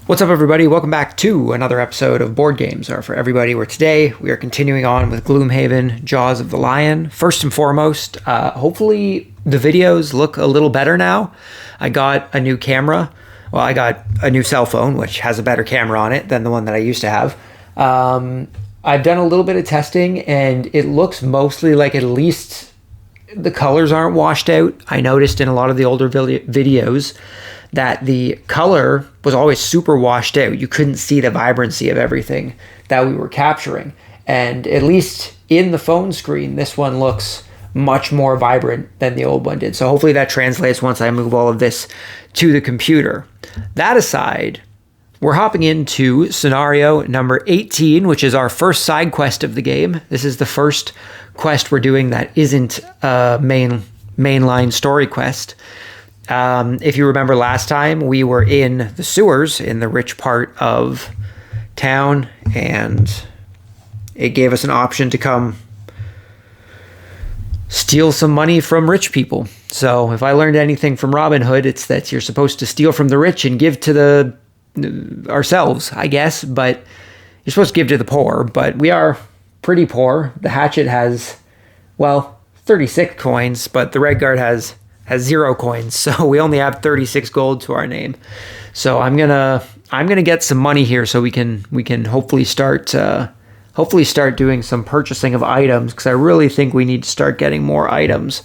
What's up, everybody? Welcome back to another episode of Board Games Are For Everybody, where today we are continuing on with Gloomhaven, Jaws of the Lion. First and foremost, hopefully the videos look a little better now. I got a new camera. Well, I got a new cell phone, which has a better camera on it than the one that I used to have. I've done a little bit of testing, and it looks mostly like at least the colors aren't washed out. I noticed in a lot of the older videos that the color was always super washed out. You couldn't see the vibrancy of everything that we were capturing. And at least in the phone screen, this one looks much more vibrant than the old one did. So hopefully that translates once I move all of this to the computer. That aside, we're hopping into scenario number 18, which is our first side quest of the game. This is the first quest we're doing that isn't a mainline story quest. If you remember last time, we were in the sewers in the rich part of town, and it gave us an option to come steal some money from rich people. So if I learned anything from Robin Hood, it's that you're supposed to steal from the rich and give to ourselves, I guess, but you're supposed to give to the poor, but we are pretty poor. The hatchet has, 36 coins, but the red guard has 0 coins, so we only have 36 gold to our name. So I'm gonna get some money here so we can hopefully start doing some purchasing of items, because I really think we need to start getting more items.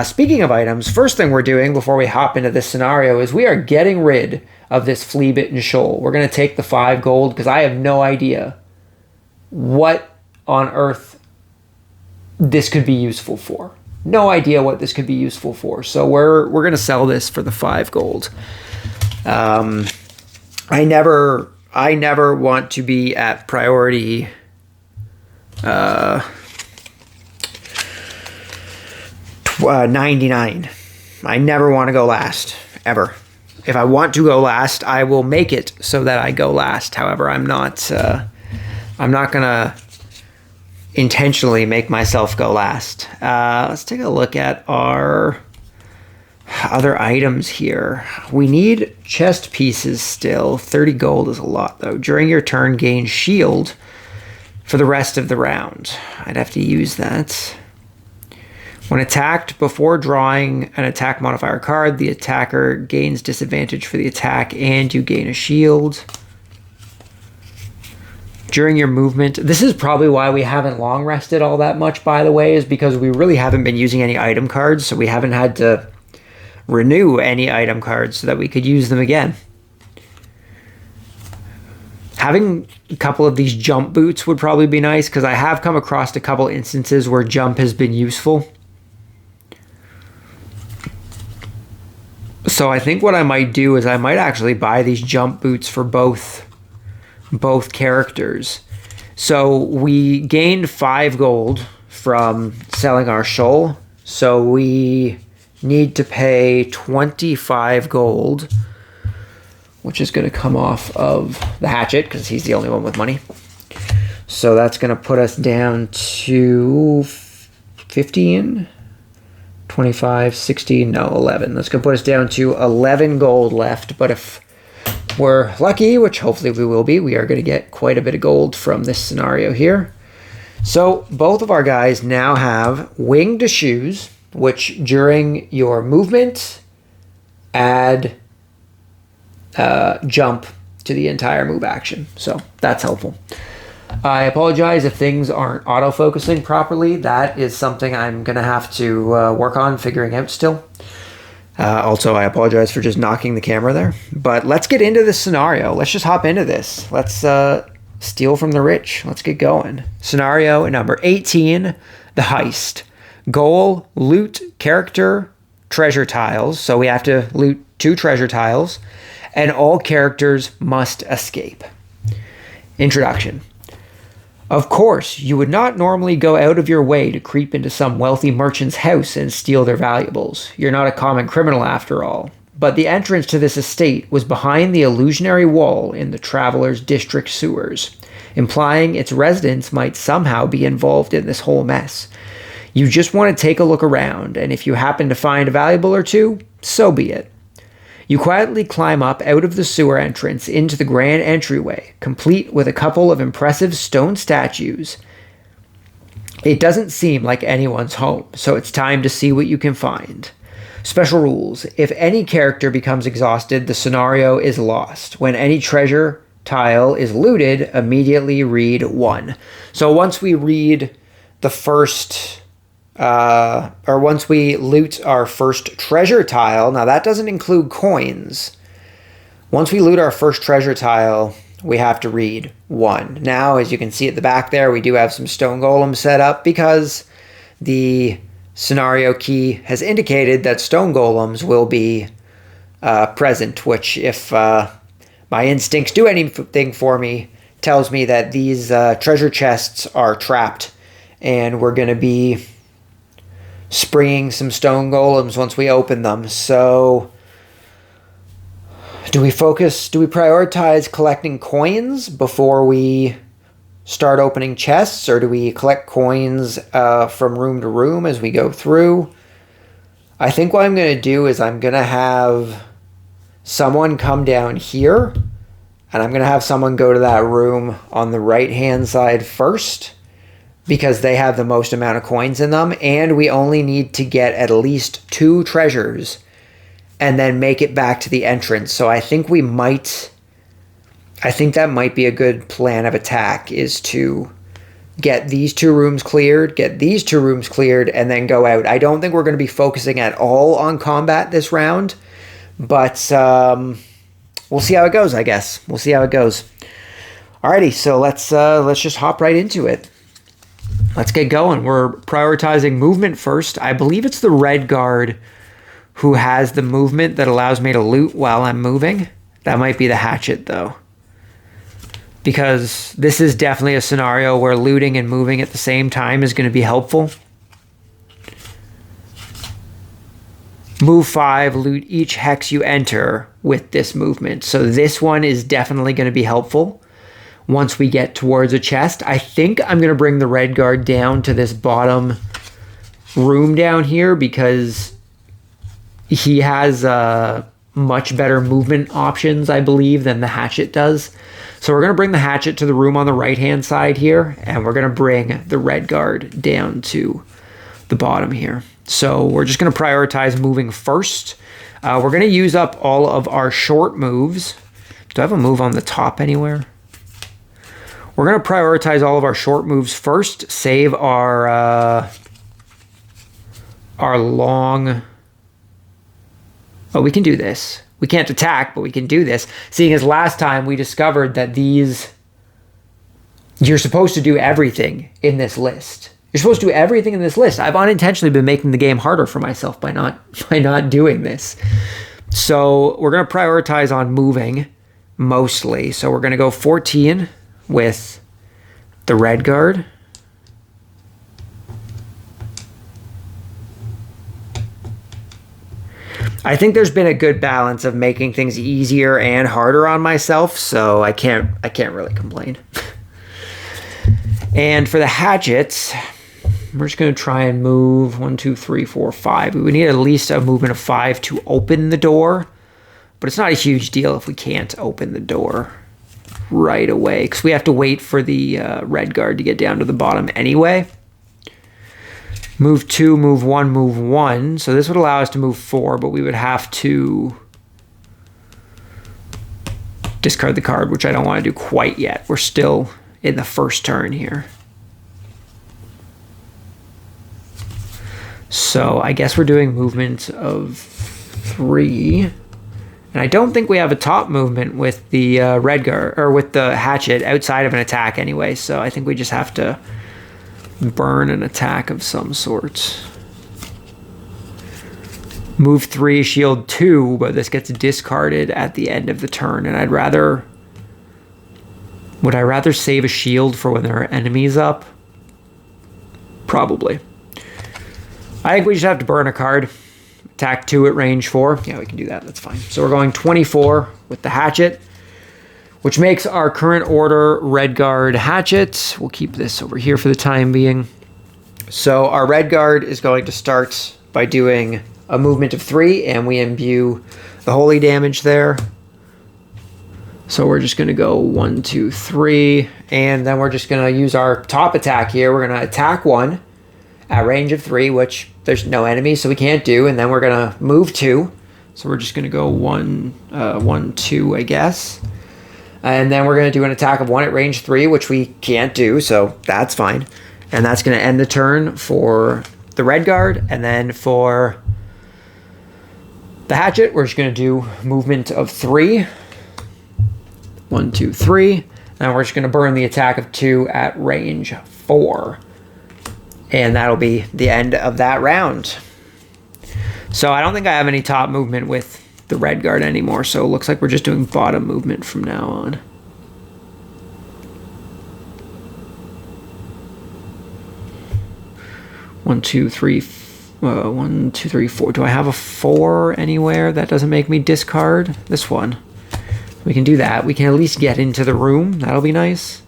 Speaking of items, first thing we're doing before we hop into this scenario is we are getting rid of this flea-bitten shoal. We're gonna take the 5 gold because I have no idea what on earth this could be useful for. No idea what this could be useful for. So we're going to sell this for the 5 gold. I never want to be at priority 99. I never want to go last, ever. If I want to go last, I will make it so that I go last. However, I'm not going to intentionally make myself go last. Let's take a look at our other items here. We need chest pieces still. 30 gold is a lot, though. During your turn, gain shield for the rest of the round. I'd have to use that. When attacked, before drawing an attack modifier card, the attacker gains disadvantage for the attack and you gain a shield. During your movement, this is probably why we haven't long rested all that much, by the way, is because we really haven't been using any item cards, so we haven't had to renew any item cards so that we could use them again. Having a couple of these jump boots would probably be nice, because I have come across a couple instances where jump has been useful. So I think what I might do is I might actually buy these jump boots for both characters. So we gained 5 gold from selling our shoal, so we need to pay 25 gold, which is going to come off of the hatchet because he's the only one with money. So that's going to put us down to 15, 25, 16, no, 11. That's going to put us down to 11 gold left, but if we're lucky, which hopefully we will be, we are going to get quite a bit of gold from this scenario here. So both of our guys now have winged shoes, which during your movement add jump to the entire move action. So that's helpful. I apologize if things aren't auto-focusing properly. That is something I'm going to have to work on figuring out still. Also, I apologize for just knocking the camera there. But let's get into this scenario. Let's just hop into this. Let's steal from the rich. Let's get going. Scenario number 18, the heist. Goal, loot, character, treasure tiles. So we have to loot 2 treasure tiles. And all characters must escape. Introduction. Of course, you would not normally go out of your way to creep into some wealthy merchant's house and steal their valuables. You're not a common criminal after all. But the entrance to this estate was behind the illusionary wall in the Traveler's District sewers, implying its residents might somehow be involved in this whole mess. You just want to take a look around, and if you happen to find a valuable or two, so be it. You quietly climb up out of the sewer entrance into the grand entryway, complete with a couple of impressive stone statues. It doesn't seem like anyone's home, so it's time to see what you can find. Special rules. If any character becomes exhausted, the scenario is lost. When any treasure tile is looted, immediately read 1. So once we read the first, or once we loot our first treasure tile, now that doesn't include coins. Once we loot our first treasure tile, we have to read 1. Now, as you can see at the back there, we do have some stone golems set up because the scenario key has indicated that stone golems will be present, which, if my instincts do anything for me, tells me that these treasure chests are trapped, and we're going to be springing some stone golems once we open them. So do we prioritize collecting coins before we start opening chests, or do we collect coins from room to room as we go through? I think what I'm going to do is I'm going to have someone come down here, and I'm going to have someone go to that room on the right-hand side first, because they have the most amount of coins in them, and we only need to get at least 2 treasures and then make it back to the entrance. So I think that might be a good plan of attack, is to get these 2 rooms cleared, get these 2 rooms cleared, and then go out. I don't think we're going to be focusing at all on combat this round, but we'll see how it goes, I guess. We'll see how it goes. Alrighty, so let's just hop right into it. Let's get going. We're prioritizing movement first. I believe it's the red guard who has the movement that allows me to loot while I'm moving. That might be the hatchet, though, because this is definitely a scenario where looting and moving at the same time is going to be helpful. Move 5, loot each hex you enter with this movement. So this one is definitely going to be helpful once we get towards a chest. I think I'm going to bring the red guard down to this bottom room down here, because he has much better movement options, I believe, than the hatchet does. So we're going to bring the hatchet to the room on the right-hand side here, and we're going to bring the red guard down to the bottom here. So we're just going to prioritize moving first. We're going to use up all of our short moves. Do I have a move on the top anywhere? We're going to prioritize all of our short moves first, save our long... Oh, we can do this. We can't attack, but we can do this. Seeing as last time we discovered that you're supposed to do everything in this list. You're supposed to do everything in this list. I've unintentionally been making the game harder for myself by not doing this. So we're going to prioritize on moving mostly. So we're going to go 14 with the red guard. I think there's been a good balance of making things easier and harder on myself, so I can't really complain. And for the hatchets, we're just going to try and move 1, 2, 3, 4, 5. We would need at least a movement of 5 to open the door, but it's not a huge deal if we can't open the door right away, because we have to wait for the red guard to get down to the bottom anyway. Move 2, move 1, move 1. So this would allow us to move 4, but we would have to discard the card, which I don't want to do quite yet. We're still in the first turn here. So I guess we're doing movement of 3. And I don't think we have a top movement with the red guard, or with the hatchet, outside of an attack anyway. So I think we just have to burn an attack of some sort. Move 3, shield 2, but this gets discarded at the end of the turn, and would I rather save a shield for when there are enemies up? Probably. I think we just have to burn a card. Attack 2 at range 4. Yeah, we can do that. That's fine. So we're going 24 with the hatchet, which makes our current order red guard hatchet. We'll keep this over here for the time being. So our red guard is going to start by doing a movement of 3, and we imbue the holy damage there. So we're just going to go 1, 2, 3, and then we're just going to use our top attack here. We're going to attack 1 at range of 3, which there's no enemy, so we can't do, and then we're going to move 2. So we're just going to go 1, 2, I guess. And then we're going to do an attack of 1 at range 3, which we can't do, so that's fine. And that's going to end the turn for the red guard, and then for the hatchet, we're just going to do movement of 3. 1, 2, 3. And we're just going to burn the attack of 2 at range 4. And that'll be the end of that round. So I don't think I have any top movement with the red guard anymore. So it looks like we're just doing bottom movement from now on. One, two, three, 1, 2, 3, 4. Do I have a 4 anywhere that doesn't make me discard? This one. We can do that. We can at least get into the room. That'll be nice.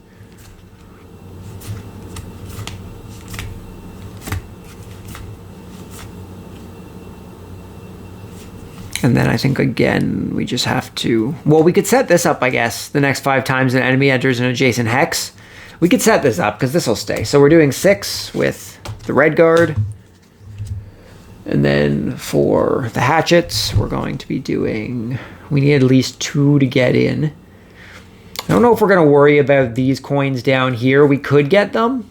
And then I think, again, we just have to... Well, we could set this up, I guess. The next 5 times an enemy enters an adjacent hex. We could set this up, because this will stay. So we're doing 6 with the red guard. And then for the hatchets, we're going to be doing... We need at least 2 to get in. I don't know if we're going to worry about these coins down here. We could get them.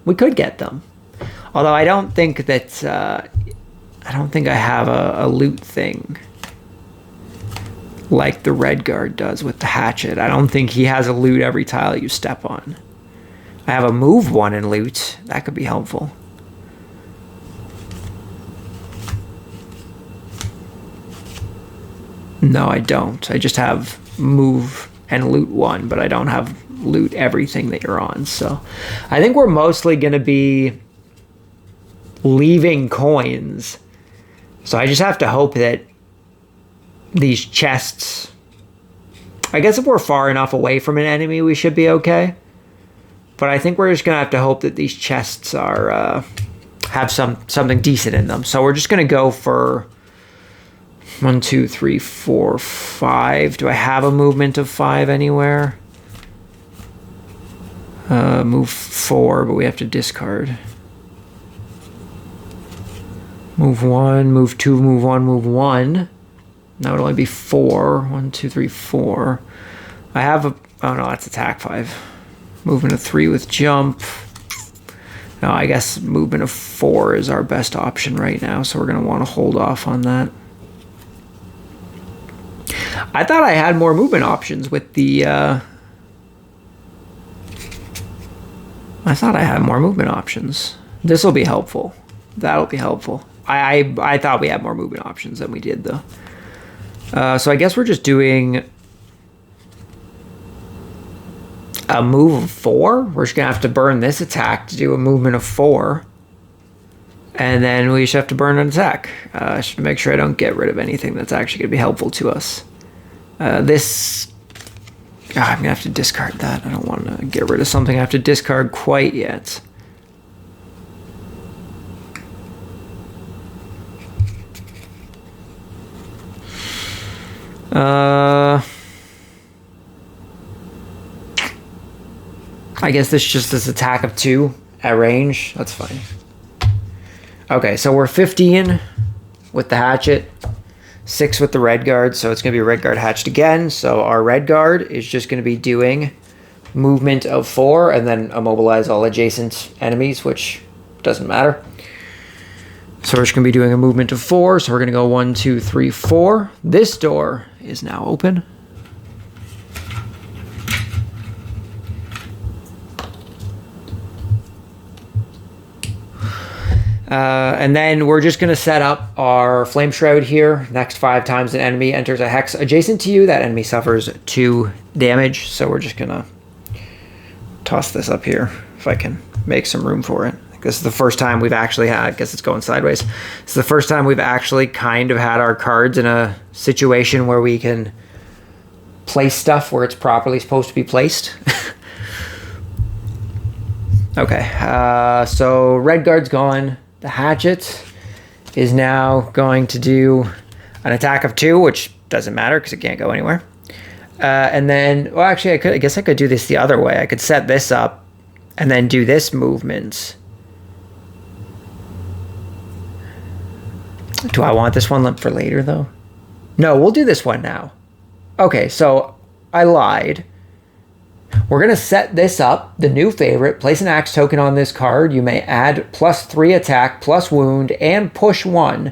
We could get them. Although I don't think that... I don't think I have a loot thing like the red guard does with the hatchet. I don't think he has a loot every tile you step on. I have a move 1 in loot. That could be helpful. No, I don't. I just have move and loot 1, but I don't have loot everything that you're on. So I think we're mostly going to be leaving coins. So I just have to hope that these chests... I guess if we're far enough away from an enemy, we should be okay. But I think we're just going to have to hope that these chests are have something decent in them. So we're just going to go for 1, 2, 3, 4, 5. Do I have a movement of 5 anywhere? Move 4, but we have to discard. Move 1, move 2, move 1, move 1. That would only be 4. 1, 2, 3, 4. I have a... Oh, no, that's attack 5. Movement of 3 with jump. No, I guess movement of 4 is our best option right now, so we're going to want to hold off on that. I thought I had more movement options with the... I thought I had more movement options. This will be helpful. That'll be helpful. I thought we had more movement options than we did, though. So I guess we're just doing a move of 4. We're just going to have to burn this attack to do a movement of 4. And then we just have to burn an attack. I should make sure I don't get rid of anything that's actually going to be helpful to us. This... I'm going to have to discard that. I don't want to get rid of something I have to discard quite yet. I guess this is just this attack of 2 at range. That's fine. Okay, so we're 15 with the hatchet, 6 with the red guard, so it's going to be red guard hatched again. So our red guard is just going to be doing movement of 4 and then immobilize all adjacent enemies, which doesn't matter. So we're just going to be doing a movement of 4. So we're going to go 1, 2, 3, 4. This door is now open. And then we're just going to set up our Flame Shroud here. Next 5 times an enemy enters a hex adjacent to you, that enemy suffers 2 damage. So we're just going to toss this up here if I can make some room for it. This is the first time we've actually had, I guess it's going sideways. It's the first time we've actually kind of had our cards in a situation where we can place stuff where it's properly supposed to be placed. Okay, so red guard's gone. The hatchet is now going to do an attack of 2, which doesn't matter because it can't go anywhere. And then, well, actually, I guess I could do this the other way. I could set this up and then do this movement. Do I want this one for later, though? No, we'll do this one now. Okay, so I lied. We're going to set this up, the new favorite. Place an axe token on this card. You may add +3 attack, plus wound, and push 1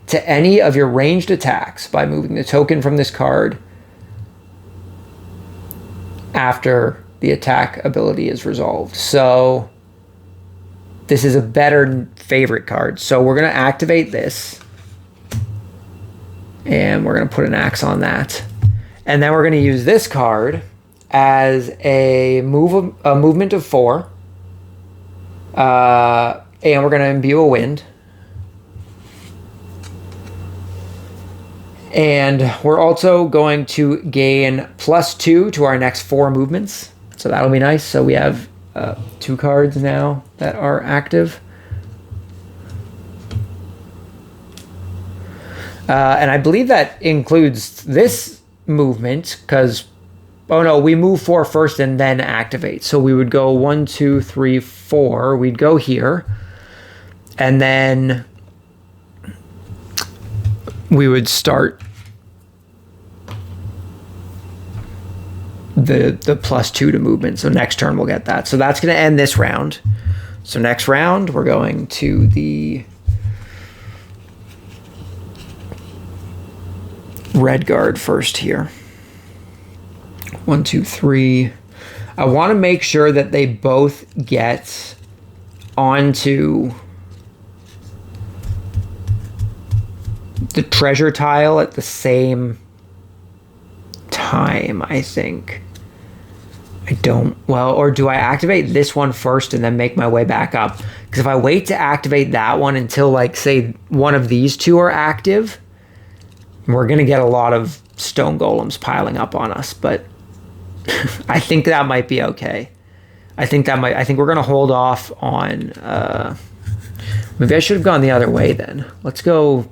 to any of your ranged attacks by moving the token from this card after the attack ability is resolved. So this is a better favorite card. So we're going to activate this. And we're going to put an axe on that. And then we're going to use this card as a movement of 4. And we're going to imbue a wind. And we're also going to gain +2 to our next 4 movements. So that'll be nice. So we have 2 cards now that are active. And I believe that includes this movement because, oh no, we move 4 first and then activate. So we would go 1, 2, 3, 4. We'd go here. And then we would start the +2 to movement. So next turn we'll get that. So that's going to end this round. So next round we're going to the red guard first here. 1, 2, 3. I want to make sure that they both get onto the treasure tile at the same time, I think. I don't, well, or do I activate this one first and then make my way back up? Because if I wait to activate that one until, like, say, one of these 2 are active, we're going to get a lot of stone golems piling up on us, but I think that might be okay. I think we're going to hold off on, maybe I should have gone the other way then. Let's go,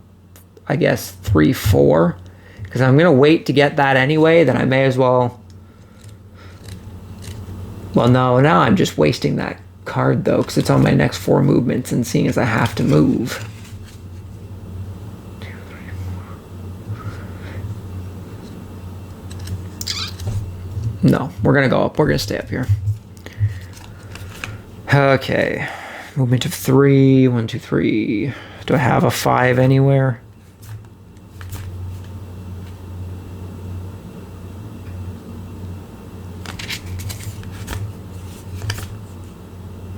I guess, 3, 4, because I'm going to wait to get that anyway, then I may as well, well, no, now I'm just wasting that card, though, because it's on my next 4 movements, and seeing as I have to move. No, we're going to go up. We're going to stay up here. Okay. Movement of 3. 1, 2, 3. Do I have a 5 anywhere?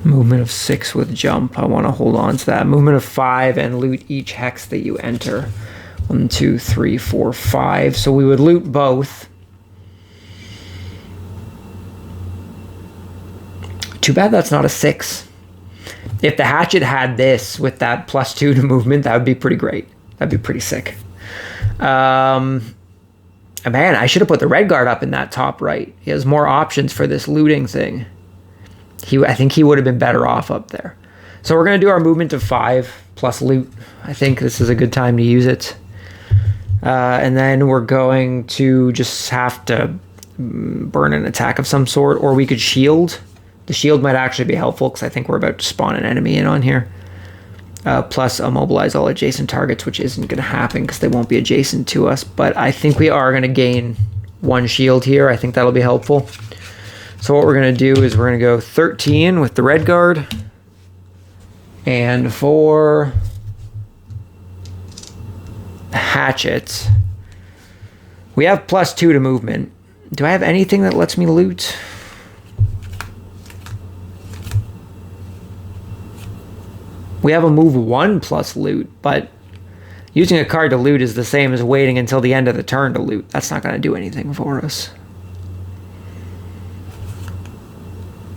Movement of 6 with jump. I want to hold on to that. Movement of 5 and loot each hex that you enter. 1, 2, 3, 4, 5. So we would loot both. Too bad that's not a 6. If the hatchet had this with that +2 to movement, that would be pretty great. That'd be pretty sick. Man, I should have put the red guard up in that top right. He has more options for this looting thing. I think he would have been better off up there. So we're going to do our movement of 5 plus loot. I think this is a good time to use it. And then we're going to just have to burn an attack of some sort, or we could shield. The shield might actually be helpful because I think we're about to spawn an enemy in on here. Plus immobilize all adjacent targets, which isn't going to happen because they won't be adjacent to us. But I think we are going to gain 1 shield here. I think that'll be helpful. So what we're going to do is we're going to go 13 with the red guard. And for the hatchet, we have +2 to movement. Do I have anything that lets me loot? We have a move 1 plus loot, but using a card to loot is the same as waiting until the end of the turn to loot. That's not going to do anything for us.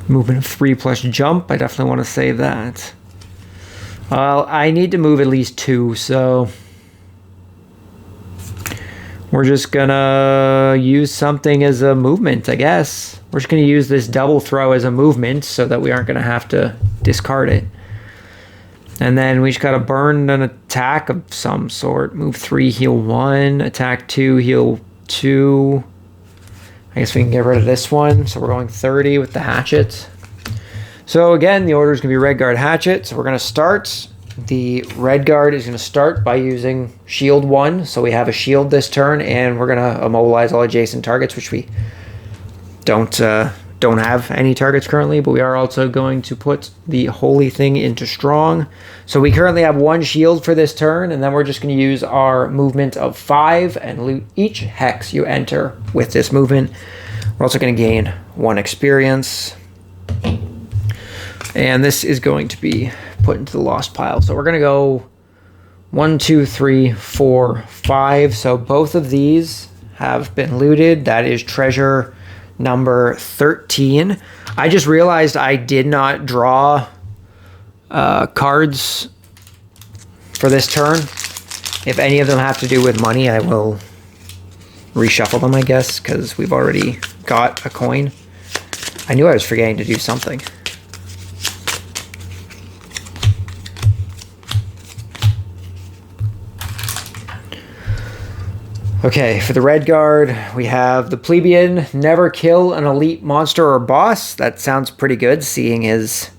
Movement of 3 plus jump. I definitely want to save that. Well, I need to move at least 2, so we're just going to use something as a movement, I guess. We're just going to use this double throw as a movement so that we aren't going to have to discard it. And then we just got to burn an attack of some sort. Move 3, heal 1. Attack 2, heal 2. I guess we can get rid of this one. So we're going 30 with the hatchet. So again, the order is going to be Red Guard Hatchet. So we're going to start. The Red Guard is going to start by using Shield 1. So we have a shield this turn, and we're going to immobilize all adjacent targets, which we don't have any targets currently, but we are also going to put the Holy Thing into Strong. So we currently have 1 shield for this turn, and then we're just going to use our movement of 5 and loot each hex you enter with this movement. We're also going to gain 1 experience. And this is going to be put into the lost pile. So we're going to go 1, 2, 3, 4, 5. So both of these have been looted. That is treasure number 13. I just realized I did not draw cards for this turn. If any of them have to do with money, I will reshuffle them, I guess, because we've already got a coin. I knew I was forgetting to do something. Okay, for the Red Guard, we have the Plebeian, never kill an elite monster or boss. That sounds pretty good, seeing as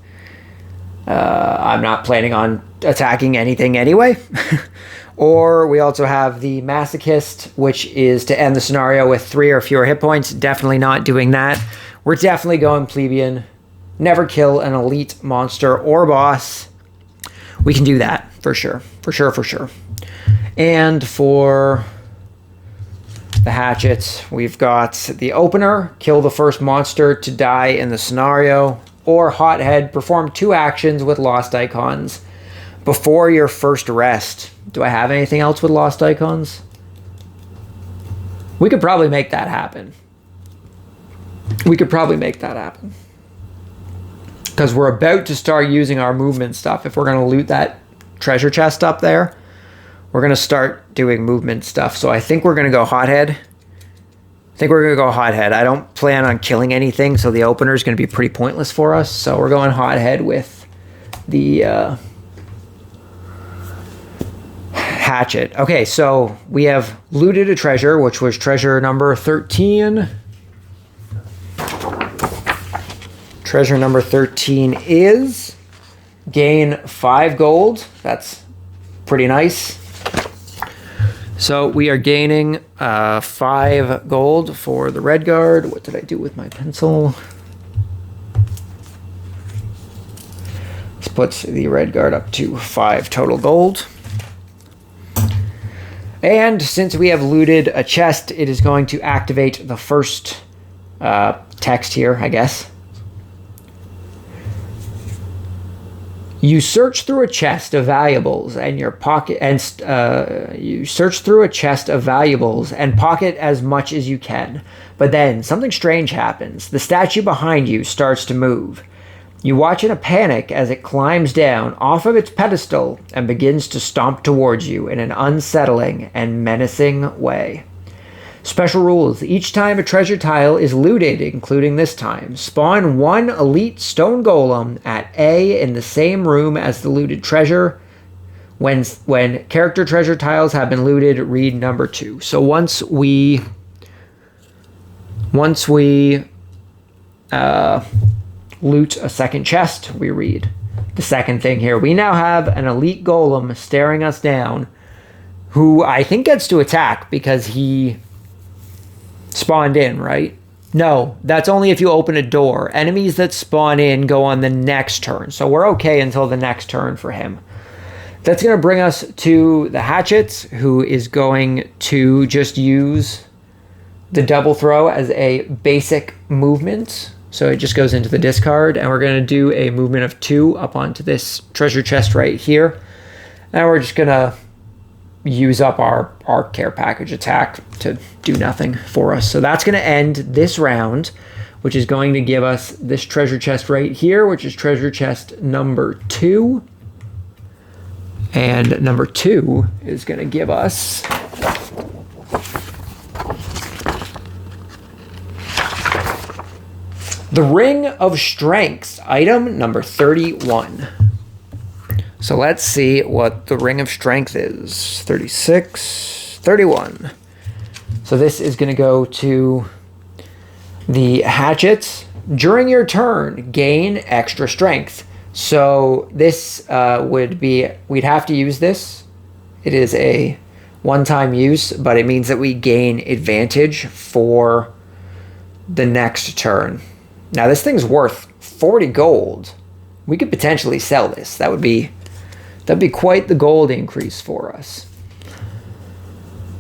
I'm not planning on attacking anything anyway. Or we also have the Masochist, which is to end the scenario with 3 or fewer hit points. Definitely not doing that. We're definitely going Plebeian, never kill an elite monster or boss. We can do that, for sure. For sure, for sure. And for the hatchets, we've got the opener, kill the first monster to die in the scenario, or Hothead, perform 2 actions with lost icons before your first rest. Do I have anything else with lost icons? We could probably make that happen. We could probably make that happen. Because we're about to start using our movement stuff. If we're going to loot that treasure chest up there, we're going to start doing movement stuff. So I think we're going to go Hothead. I don't plan on killing anything, so the opener is going to be pretty pointless for us. So we're going Hothead with the hatchet. Okay, so we have looted a treasure, which was treasure number 13. Treasure number 13 is gain 5 gold. That's pretty nice. So we are gaining 5 gold for the Red Guard. What did I do with my pencil? This puts the Red Guard up to 5 total gold. And since we have looted a chest, it is going to activate the first text here, I guess. You search through a chest of valuables and your pocket, and you search through a chest of valuables and pocket as much as you can. But then something strange happens. The statue behind you starts to move. You watch in a panic as it climbs down off of its pedestal and begins to stomp towards you in an unsettling and menacing way. Special rules. Each time a treasure tile is looted, including this time, spawn 1 elite stone golem at A in the same room as the looted treasure. When character treasure tiles have been looted, read number 2. So once we loot a second chest, we read the second thing here. We now have an elite golem staring us down, who I think gets to attack because he spawned in, right? No, that's only if you open a door. Enemies that spawn in go on the next turn. So we're okay until the next turn for him. That's going to bring us to the hatchets, who is going to just use the double throw as a basic movement. So it just goes into the discard, and we're going to do a movement of 2 up onto this treasure chest right here. And we're just going to use up our care package attack to do nothing for us. So that's going to end this round, which is going to give us this treasure chest right here, which is treasure chest number 2. And number 2 is going to give us the Ring of Strengths, item number 31. So let's see what the Ring of Strength is. 36, 31. So this is going to go to the hatchets. During your turn, gain extra strength. So this would be, we'd have to use this. It is a one-time use, but it means that we gain advantage for the next turn. Now this thing's worth 40 gold. We could potentially sell this. That'd be quite the gold increase for us.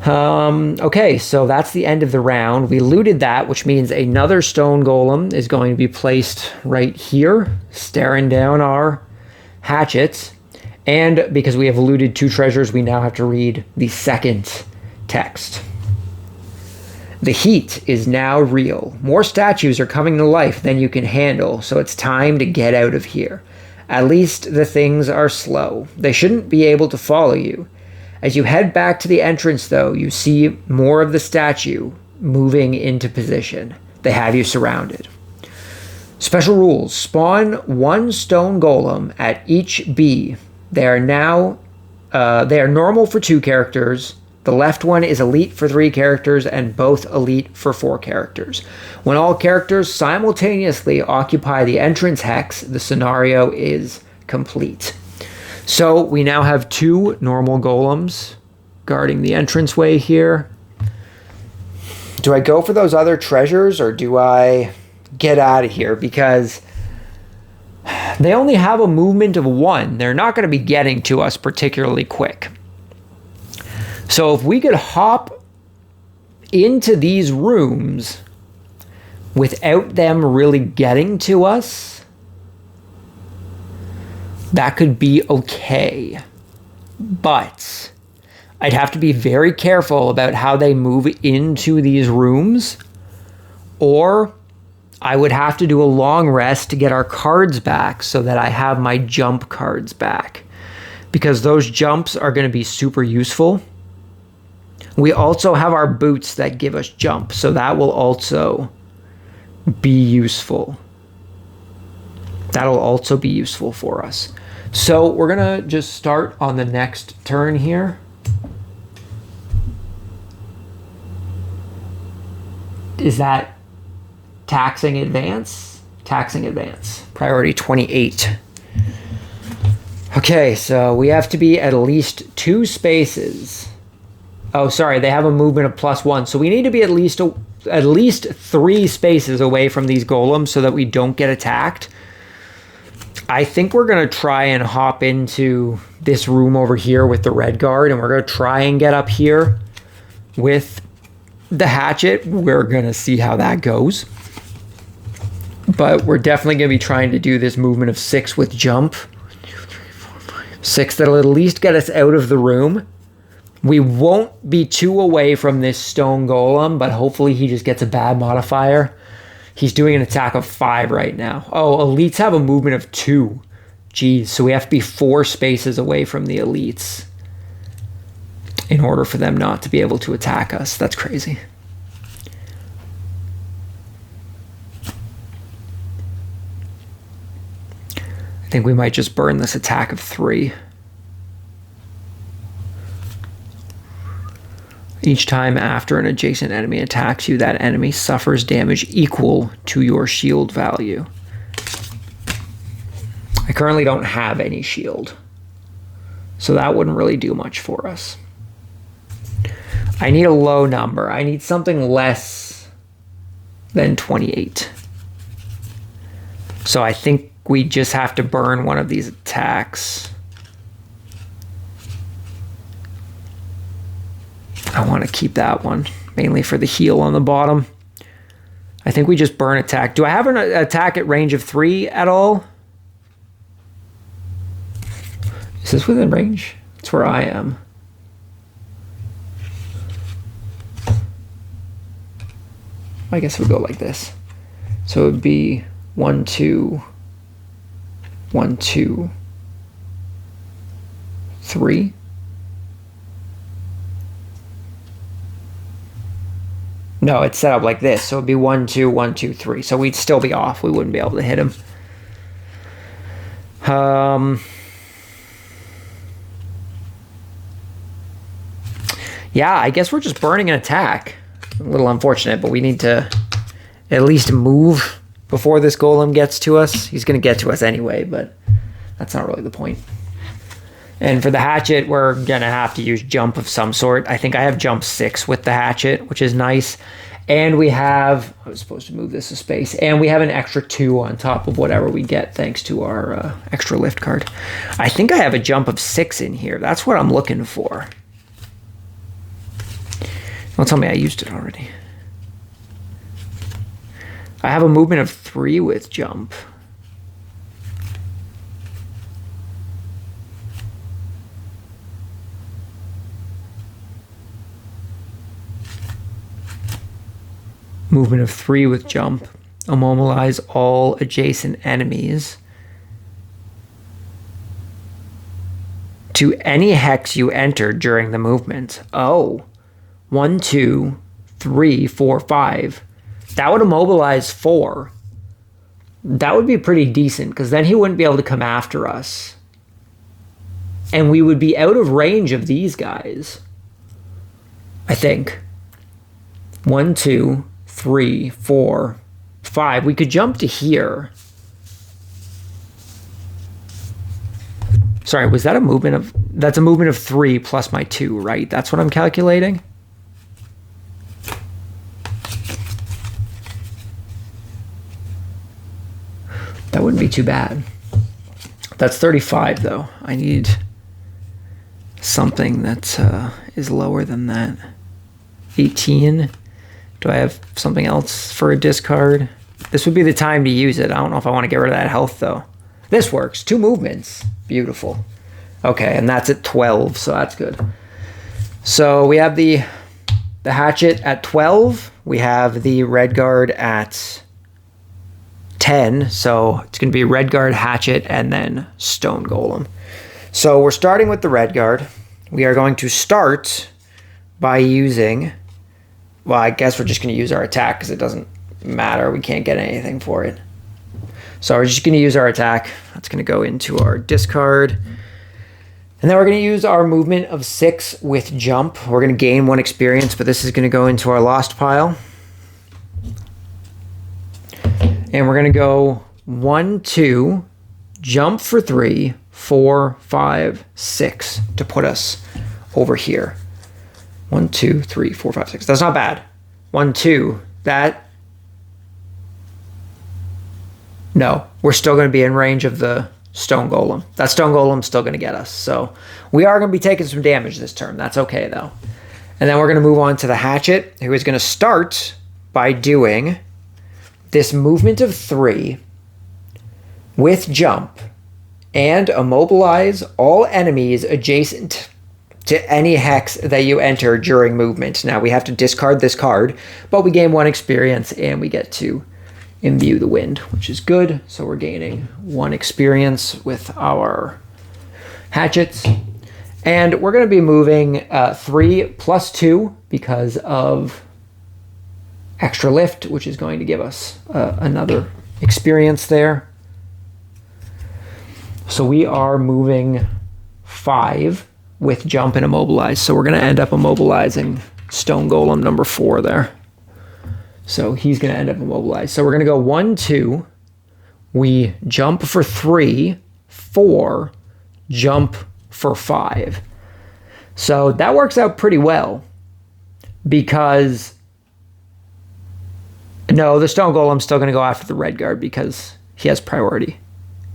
Okay, so that's the end of the round. We looted that, which means another stone golem is going to be placed right here, staring down our hatchets. And because we have looted 2 treasures, we now have to read the second text. The heat is now real. More statues are coming to life than you can handle, so it's time to get out of here. At least the things are slow. They shouldn't be able to follow you. As you head back to the entrance, though, you see more of the statue moving into position. They have you surrounded. Special rules. Spawn 1 stone golem at each B. They are normal for 2 characters. The left one is elite for 3 characters and both elite for 4 characters. When all characters simultaneously occupy the entrance hex, the scenario is complete. So we now have 2 normal golems guarding the entranceway here. Do I go for those other treasures or do I get out of here? Because they only have a movement of 1. They're not going to be getting to us particularly quick. So if we could hop into these rooms without them really getting to us, that could be okay. But I'd have to be very careful about how they move into these rooms, or I would have to do a long rest to get our cards back so that I have my jump cards back, because those jumps are going to be super useful. We also have our boots that give us jump, so that will also be useful. That'll also be useful for us. So we're going to just start on the next turn here. Is that taxing advance? Taxing advance. Priority 28. Okay, so we have to be at least 2 spaces. Oh, sorry, they have a movement of +1. So we need to be at least 3 spaces away from these golems so that we don't get attacked. I think we're going to try and hop into this room over here with the red guard, and we're going to try and get up here with the hatchet. We're going to see how that goes. But we're definitely going to be trying to do this movement of 6 with jump. 6 that'll at least get us out of the room. We won't be too away from this stone golem, but hopefully he just gets a bad modifier. He's doing an attack of 5 right now. Oh, elites have a movement of 2. Jeez, so we have to be 4 spaces away from the elites in order for them not to be able to attack us. That's crazy. I think we might just burn this attack of 3. Each time after an adjacent enemy attacks you, that enemy suffers damage equal to your shield value. I currently don't have any shield, so that wouldn't really do much for us. I need a low number. I need something less than 28. So I think we just have to burn one of these attacks. I want to keep that one, mainly for the heal on the bottom. I think we just burn attack. Do I have an attack at range of 3 at all? Is this within range? That's where I am. I guess we'll go like this. So it would be 1, 2, 1, 2, 3. No, it's set up like this. So it'd be 1, 2, 1, 2, 3. So we'd still be off. We wouldn't be able to hit him. Yeah, I guess we're just burning an attack. A little unfortunate, but we need to at least move before this golem gets to us. He's going to get to us anyway, but that's not really the point. And for the hatchet, we're going to have to use jump of some sort. I think I have jump 6 with the hatchet, which is nice. And we have, I was supposed to move this a space, and we have an extra 2 on top of whatever we get thanks to our extra lift card. I think I have a jump of 6 in here. That's what I'm looking for. Don't tell me I used it already. I have a movement of 3 with jump. Movement of 3 with jump. Immobilize all adjacent enemies to any hex you enter during the movement. Oh. 1, 2, 3, 4, 5. That would immobilize 4. That would be pretty decent, because then he wouldn't be able to come after us. And we would be out of range of these guys. I think. 1, 2, 3, 4, 5. We could jump to here. Sorry, was that a movement of... That's a movement of 3 plus my 2, right? That's what I'm calculating? That wouldn't be too bad. That's 35, though. I need something that is lower than that. 18. Do I have something else for a discard? This would be the time to use it. I don't know if I want to get rid of that health, though. This works. 2 movements. Beautiful. Okay, and that's at 12, so that's good. So we have the hatchet at 12. We have the red guard at 10, so it's going to be red guard, hatchet, and then stone golem. So we're starting with the red guard. We are going to start by using, well, I guess we're just going to use our attack because it doesn't matter. We can't get anything for it. So we're just going to use our attack. That's going to go into our discard. And then we're going to use our movement of 6 with jump. We're going to gain 1 experience, but this is going to go into our lost pile. And we're going to go 1, 2, jump for 3, 4, 5, 6 to put us over here. 1, 2, 3, 4, 5, 6. That's not bad. 1, 2. That. No, we're still going to be in range of the stone golem. That stone golem's still going to get us. So we are going to be taking some damage this turn. That's okay, though. And then we're going to move on to the hatchet, who is going to start by doing this movement of 3 with jump and immobilize all enemies adjacent to any hex that you enter during movement. Now we have to discard this card, but we gain 1 experience and we get to imbue the wind, which is good. So we're gaining 1 experience with our hatchets. And we're going to be moving 3 plus 2 because of extra lift, which is going to give us another experience there. So we are moving 5 with jump and immobilize. So we're going to end up immobilizing stone golem number 4 there. So he's going to end up immobilized. So we're going to go 1, 2. We jump for 3, 4, jump for 5. So that works out pretty well because no, the stone golem's still going to go after the red guard because he has priority.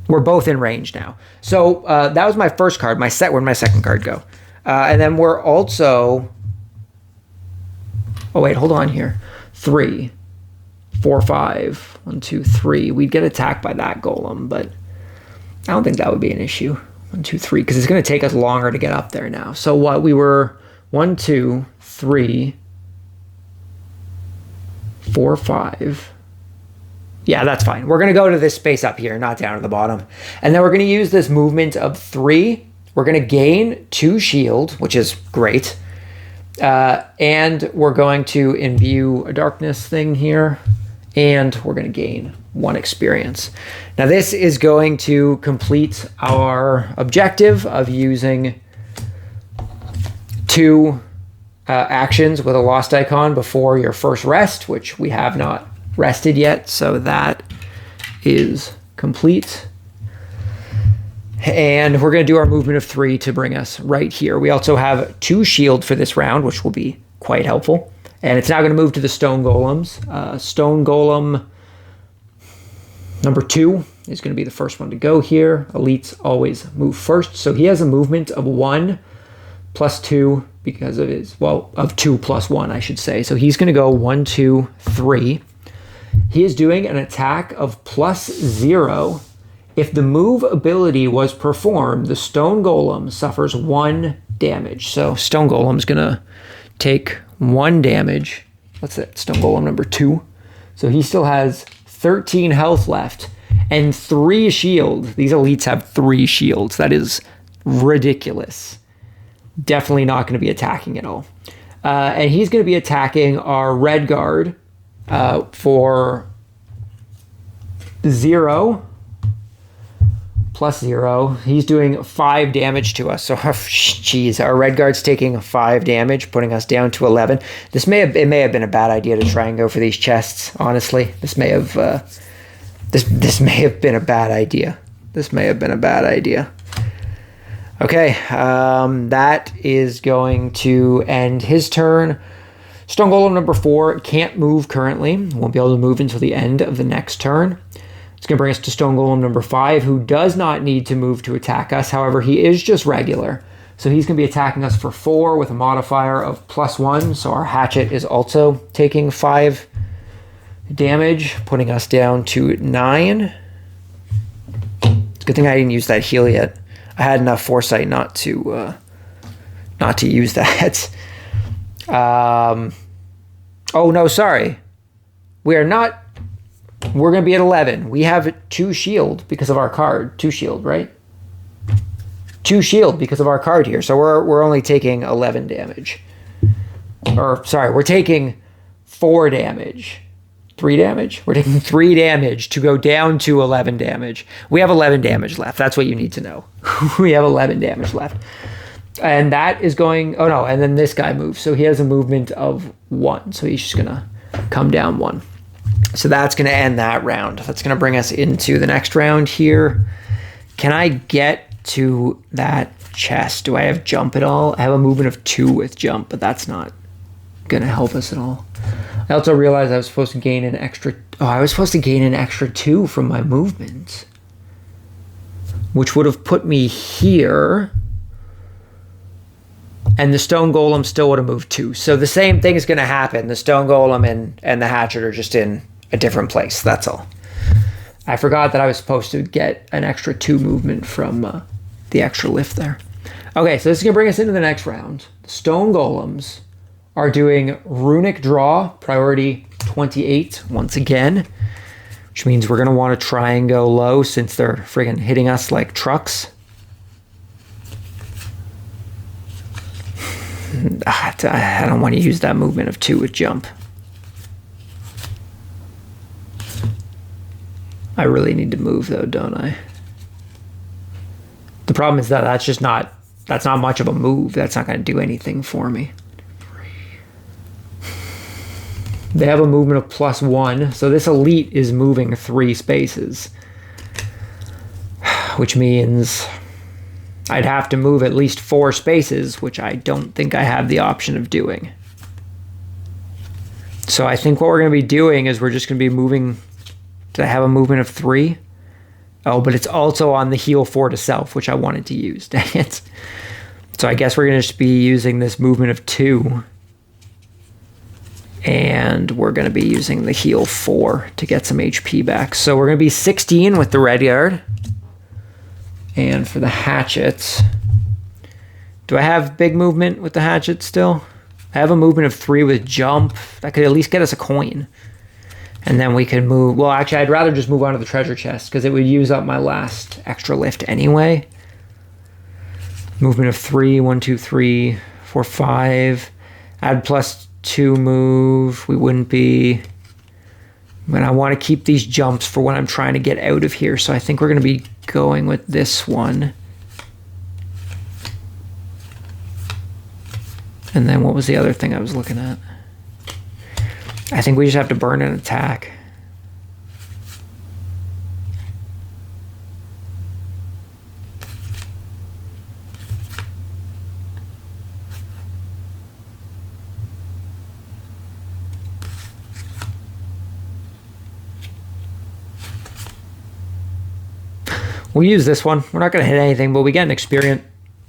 We're both in range now. So that was my first card. Where'd my second card go? And then we're also... Oh, wait, hold on here. 3, 4, 5. 1, 2, 3. We'd get attacked by that golem, but I don't think that would be an issue. 1, 2, 3, because it's going to take us longer to get up there now. So what we were 1, 2, 3, 4, 5. Yeah, that's fine. We're going to go to this space up here, not down at the bottom. And then we're going to use this movement of 3. We're going to gain 2 shield, which is great. And we're going to imbue a darkness thing here. And we're going to gain 1 experience. Now this is going to complete our objective of using 2 actions with a lost icon before your first rest, which we have not rested yet, so that is complete. And we're going to do our movement of 3 to bring us right here. We also have 2 shield for this round, which will be quite helpful. And it's now going to move to the stone golems. Stone golem number 2 is going to be the first one to go here. Elites always move first. So he has a movement of 1 plus 2 because of his, well, of 2 plus 1, I should say. So he's going to go 1, 2, 3. He is doing an attack of +0. If the move ability was performed, the stone golem suffers 1 damage. So stone golem's going to take 1 damage. What's that? Stone golem number 2. So he still has 13 health left and 3 shield. These elites have 3 shields. That is ridiculous. Definitely not going to be attacking at all. And he's going to be attacking our red guard for 0 plus 0. He's doing 5 damage to us. So, geez, our red guard's taking 5 damage, putting us down to 11. It may have been a bad idea to try and go for these chests. Honestly, this may have been a bad idea. This may have been a bad idea. Okay, that is going to end his turn. Stone golem number 4 can't move currently. Won't be able to move until the end of the next turn. It's going to bring us to stone golem number 5, who does not need to move to attack us. However, he is just regular. So he's going to be attacking us for 4 with a modifier of +1. So our hatchet is also taking 5 damage, putting us down to 9. It's a good thing I didn't use that heal yet. I had enough foresight not to use that. Oh no, sorry. We're going to be at 11. We have 2 shield because of our card. 2 shield, right? 2 shield because of our card here. So we're only taking 11 damage. Or sorry, we're taking 4 damage. 3 damage? We're taking 3 damage to go down to 11 damage. We have 11 damage left. That's what you need to know. We have 11 damage left. And that is going... Oh, no. And then this guy moves. So he has a movement of 1. So he's just going to come down 1. So that's going to end that round. That's going to bring us into the next round here. Can I get to that chest? Do I have jump at all? I have a movement of 2 with jump, but that's not going to help us at all. I also realized I was supposed to gain an extra... Oh, I was supposed to gain an extra 2 from my movement, which would have put me here. And the stone golem still would have moved 2. So the same thing is going to happen. The stone golem and the hatchet are just in a different place. That's all. I forgot that I was supposed to get an extra 2 movement from the extra lift there. Okay, so this is going to bring us into the next round. The stone golems are doing runic draw, priority 28 once again, which means we're going to want to try and go low since they're friggin' hitting us like trucks. I don't want to use that movement of 2 with jump. I really need to move though, don't I? The problem is that that's not much of a move. That's not going to do anything for me. They have a movement of +1, so this elite is moving 3 spaces, which means I'd have to move at least 4 spaces, which I don't think I have the option of doing. So I think what we're going to be doing is we're just going to be moving. Did I have a movement of 3? Oh, but it's also on the heal 4 to self, which I wanted to use. Dang it. So I guess we're going to just be using this movement of 2. And we're going to be using the heal 4 to get some HP back. So we're going to be 16 with the red guard. And for the hatchets, do I have big movement with the hatchet still? I have a movement of 3 with jump. That could at least get us a coin. And then we could move... Well, actually, I'd rather just move on to the treasure chest because it would use up my last extra lift anyway. Movement of 3, 1, 2, 3, 4, 5. Add +2 move. We wouldn't be... But I want to keep these jumps for when I'm trying to get out of here. So I think we're going to be going with this one. And then what was the other thing I was looking at? I think we just have to burn an attack. We'll use this one. We're not going to hit anything, but we get an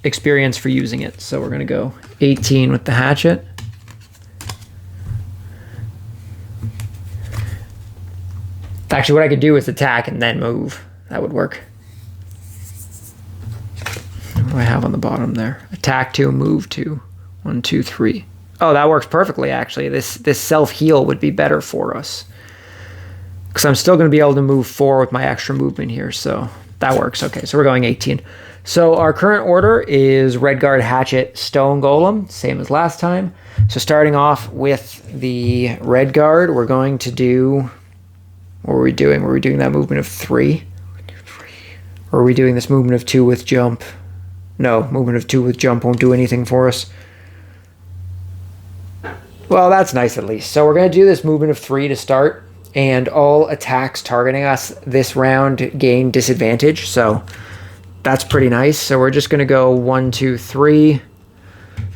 experience for using it. So we're going to go 18 with the hatchet. Actually, what I could do is attack and then move. That would work. What do I have on the bottom there? Attack 2, move 2. 1, 2, 3. Oh, that works perfectly, actually. This self-heal would be better for us. Because I'm still going to be able to move 4 with my extra movement here, so that works. Okay, so we're going 18. So our current order is Redguard, Hatchet, Stone Golem, same as last time. So starting off with the Redguard, we're going to do... What were we doing? Were we doing that movement of 3? Or are we doing this movement of 2 with jump? No, movement of 2 with jump won't do anything for us. Well, that's nice at least. So we're going to do this movement of 3 to start. And all attacks targeting us this round gain disadvantage. So that's pretty nice. So we're just going to go 1, 2, 3.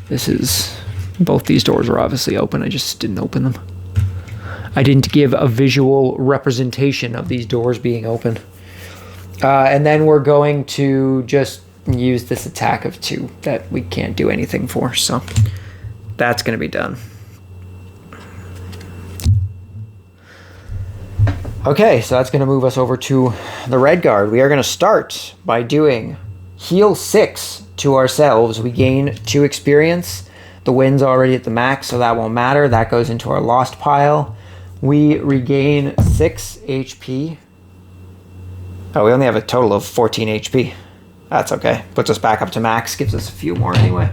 This is... Both these doors are obviously open. I just didn't open them. I didn't give a visual representation of these doors being open. And then we're going to just use this attack of 2 that we can't do anything for. So that's going to be done. Okay, so that's going to move us over to the Redguard. We are going to start by doing heal 6 to ourselves. We gain 2 experience. The win's already at the max, so that won't matter. That goes into our lost pile. We regain 6 HP. Oh, we only have a total of 14 HP. That's okay. Puts us back up to max. Gives us a few more anyway.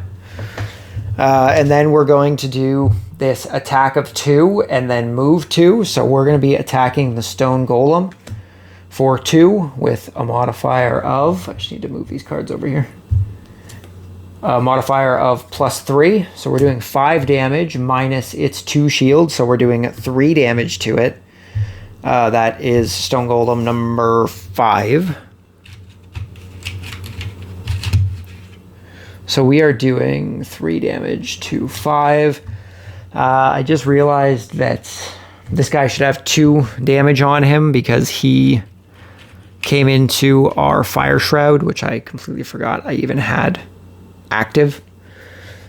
And then we're going to do this attack of 2 and then move 2. So we're going to be attacking the Stone Golem for 2 with a modifier of... I just need to move these cards over here. A modifier of +3. So we're doing 5 damage minus its 2 shield. So we're doing 3 damage to it. That is Stone Golem number 5. So we are doing 3 damage to 5. I just realized that this guy should have 2 damage on him because he came into our Fire Shroud, which I completely forgot I even had active.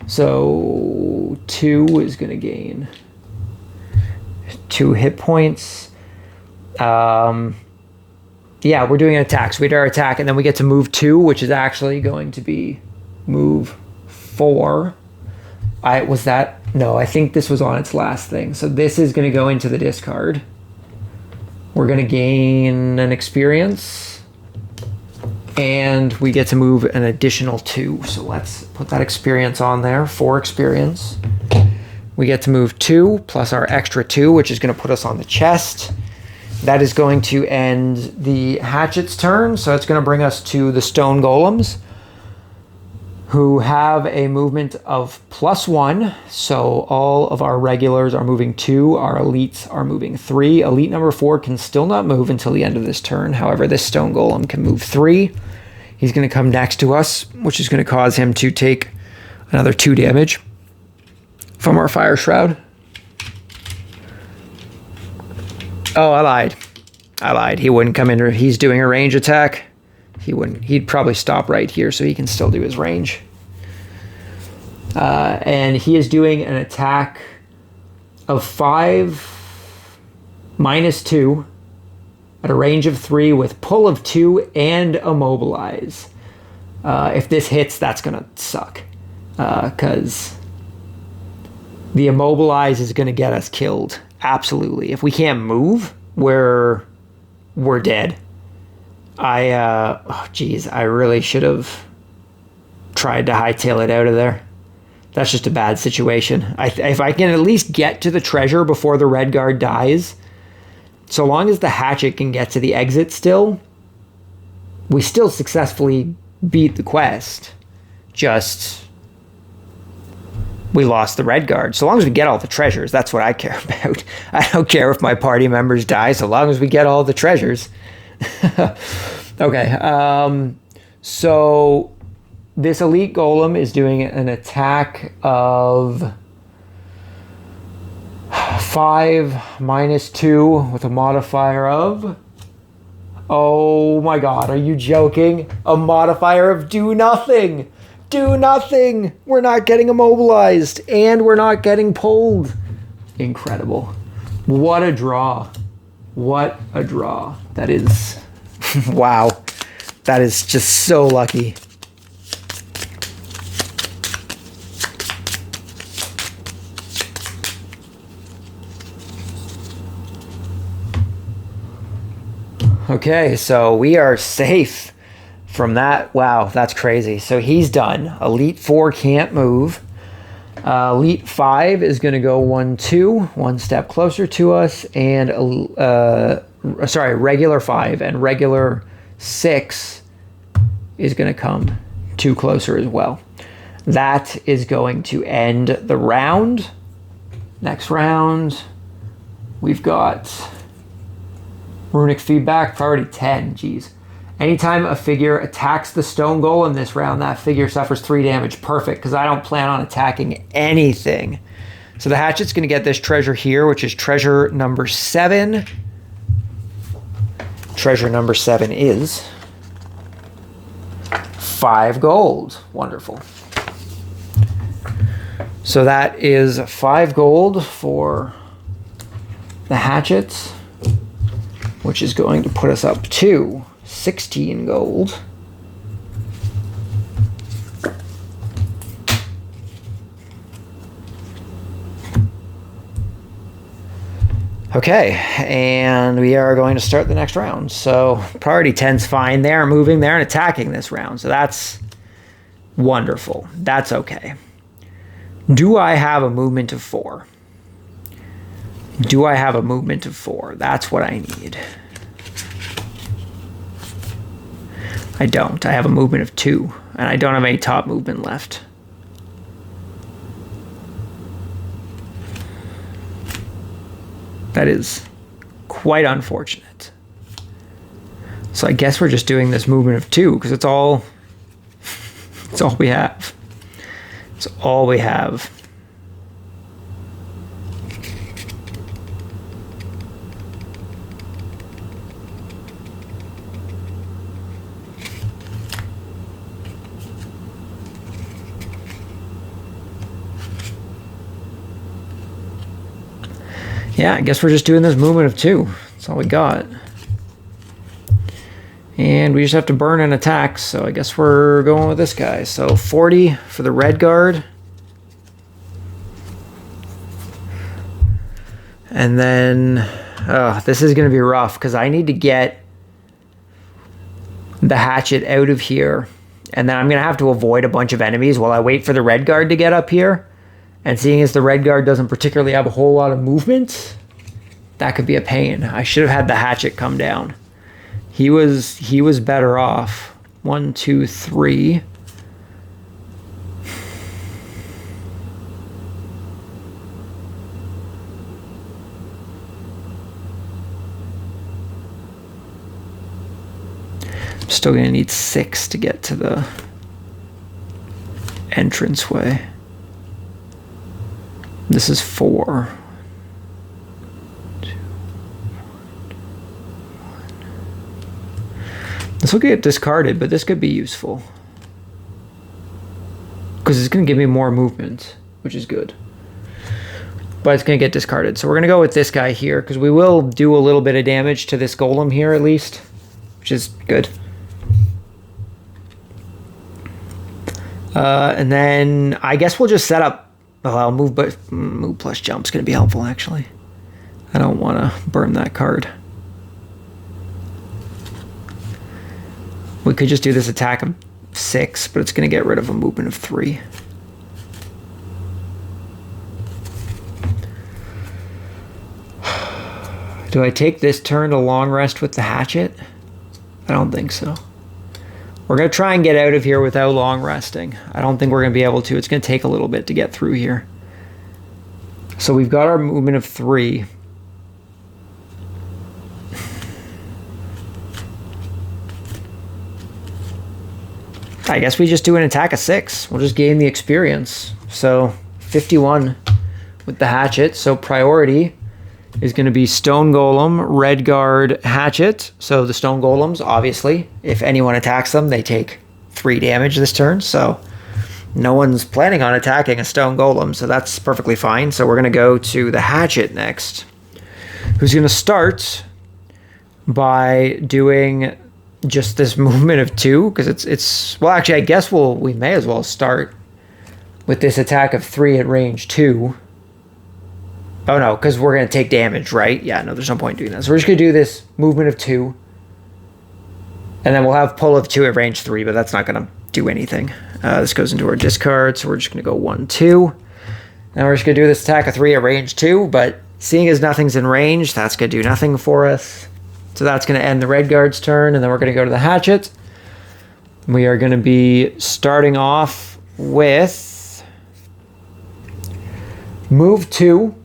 So 2 is going to gain 2 hit points. Yeah, we're doing an attack. So we do our attack, and then we get to move 2, which is actually going to be move 4. No, I think this was on its last thing. So this is going to go into the discard. We're going to gain an experience. And we get to move an additional 2. So let's put that experience on there. 4 experience. We get to move 2 plus our extra 2, which is going to put us on the chest. That is going to end the Hatchet's turn. So it's going to bring us to the Stone Golems, who have a movement of +1. So all of our regulars are moving 2. Our elites are moving 3. Elite number 4 can still not move until the end of this turn. However, this Stone Golem can move 3. He's going to come next to us, which is going to cause him to take another 2 damage from our Fire Shroud. Oh, I lied. He wouldn't come in. He's doing a range attack. He wouldn't. He'd probably stop right here so he can still do his range. And he is doing an attack of 5 minus 2 at a range of 3 with pull of 2 and immobilize. If this hits, that's going to suck. Because the immobilize is going to get us killed. Absolutely. If we can't move, we're dead. I really should have tried to hightail it out of there. That's just a bad situation. If I can at least get to the treasure before the Redguard dies, so long as the Hatchet can get to the exit still, we still successfully beat the quest. Just we lost the red guard. So long as we get all the treasures, that's what I care about. I don't care if my party members die, so long as we get all the treasures. Okay, so this elite golem is doing an attack of 5 -2 with a modifier of... Oh my god, are you joking? A modifier of do nothing! Do nothing! We're not getting immobilized, and we're not getting pulled. Incredible. What a draw. What a draw. That is... wow. That is just so lucky. Okay, so we are safe from that. Wow, that's crazy. So he's done. Elite 4 can't move. Elite 5 is going to go 1-2, one step closer to us, and regular 5 and regular 6 is going to come 2 closer as well. That is going to end the round. Next round, we've got runic feedback, priority 10. Geez. Anytime a figure attacks the stone golem this round, that figure suffers 3 damage. Perfect, because I don't plan on attacking anything. So the hatchet's going to get this treasure here, which is treasure number 7. Treasure number 7 is 5 gold. Wonderful. So that is 5 gold for the hatchet, which is going to put us up to 16 gold. Okay, and we are going to start the next round. So priority 10's fine. They are moving there and attacking this round. So that's wonderful. That's okay. Do I have a movement of 4? Do I have a movement of 4? That's what I need. I don't. I have a movement of 2, and I don't have any top movement left. That is quite unfortunate. So I guess we're just doing this movement of 2, because it's all we have. It's all we have. Yeah, I guess we're just doing this movement of 2. That's all we got. And we just have to burn an attack, so I guess we're going with this guy. So 40 for the red guard. And then, this is going to be rough, because I need to get the hatchet out of here. And then I'm going to have to avoid a bunch of enemies while I wait for the red guard to get up here. And seeing as the red guard doesn't particularly have a whole lot of movement, that could be a pain. I should have had the hatchet come down. He was better off. 1, 2, 3. I'm still going to need 6 to get to the entranceway. This is 4. 2, 1. This will get discarded, but this could be useful, because it's going to give me more movement, which is good. But it's going to get discarded. So we're going to go with this guy here, because we will do a little bit of damage to this golem here at least, which is good. And then I guess we'll just set up... Oh, I'll move, but move plus jump's going to be helpful, actually. I don't want to burn that card. We could just do this attack of 6, but it's going to get rid of a movement of 3. Do I take this turn to long rest with the hatchet? I don't think so. We're going to try and get out of here without long resting. I don't think we're going to be able to. It's going to take a little bit to get through here. So we've got our movement of 3. I guess we just do an attack of 6. We'll just gain the experience. So 51 with the hatchet. So priority is going to be Stone Golem, Red Guard, Hatchet. So the Stone Golems, obviously, if anyone attacks them, they take 3 damage this turn. So no one's planning on attacking a Stone Golem, so that's perfectly fine. So we're going to go to the Hatchet next, who's going to start by doing just this movement of 2, because it's well, actually, I guess we may as well start with this attack of 3 at range 2. Oh no, because we're going to take damage, right? Yeah, no, there's no point doing that. So we're just going to do this movement of 2. And then we'll have pull of 2 at range 3, but that's not going to do anything. This goes into our discard, so we're just going to go 1, 2. Now we're just going to do this attack of 3 at range 2, but seeing as nothing's in range, that's going to do nothing for us. So that's going to end the Red Guard's turn, and then we're going to go to the Hatchet. We are going to be starting off with move 2.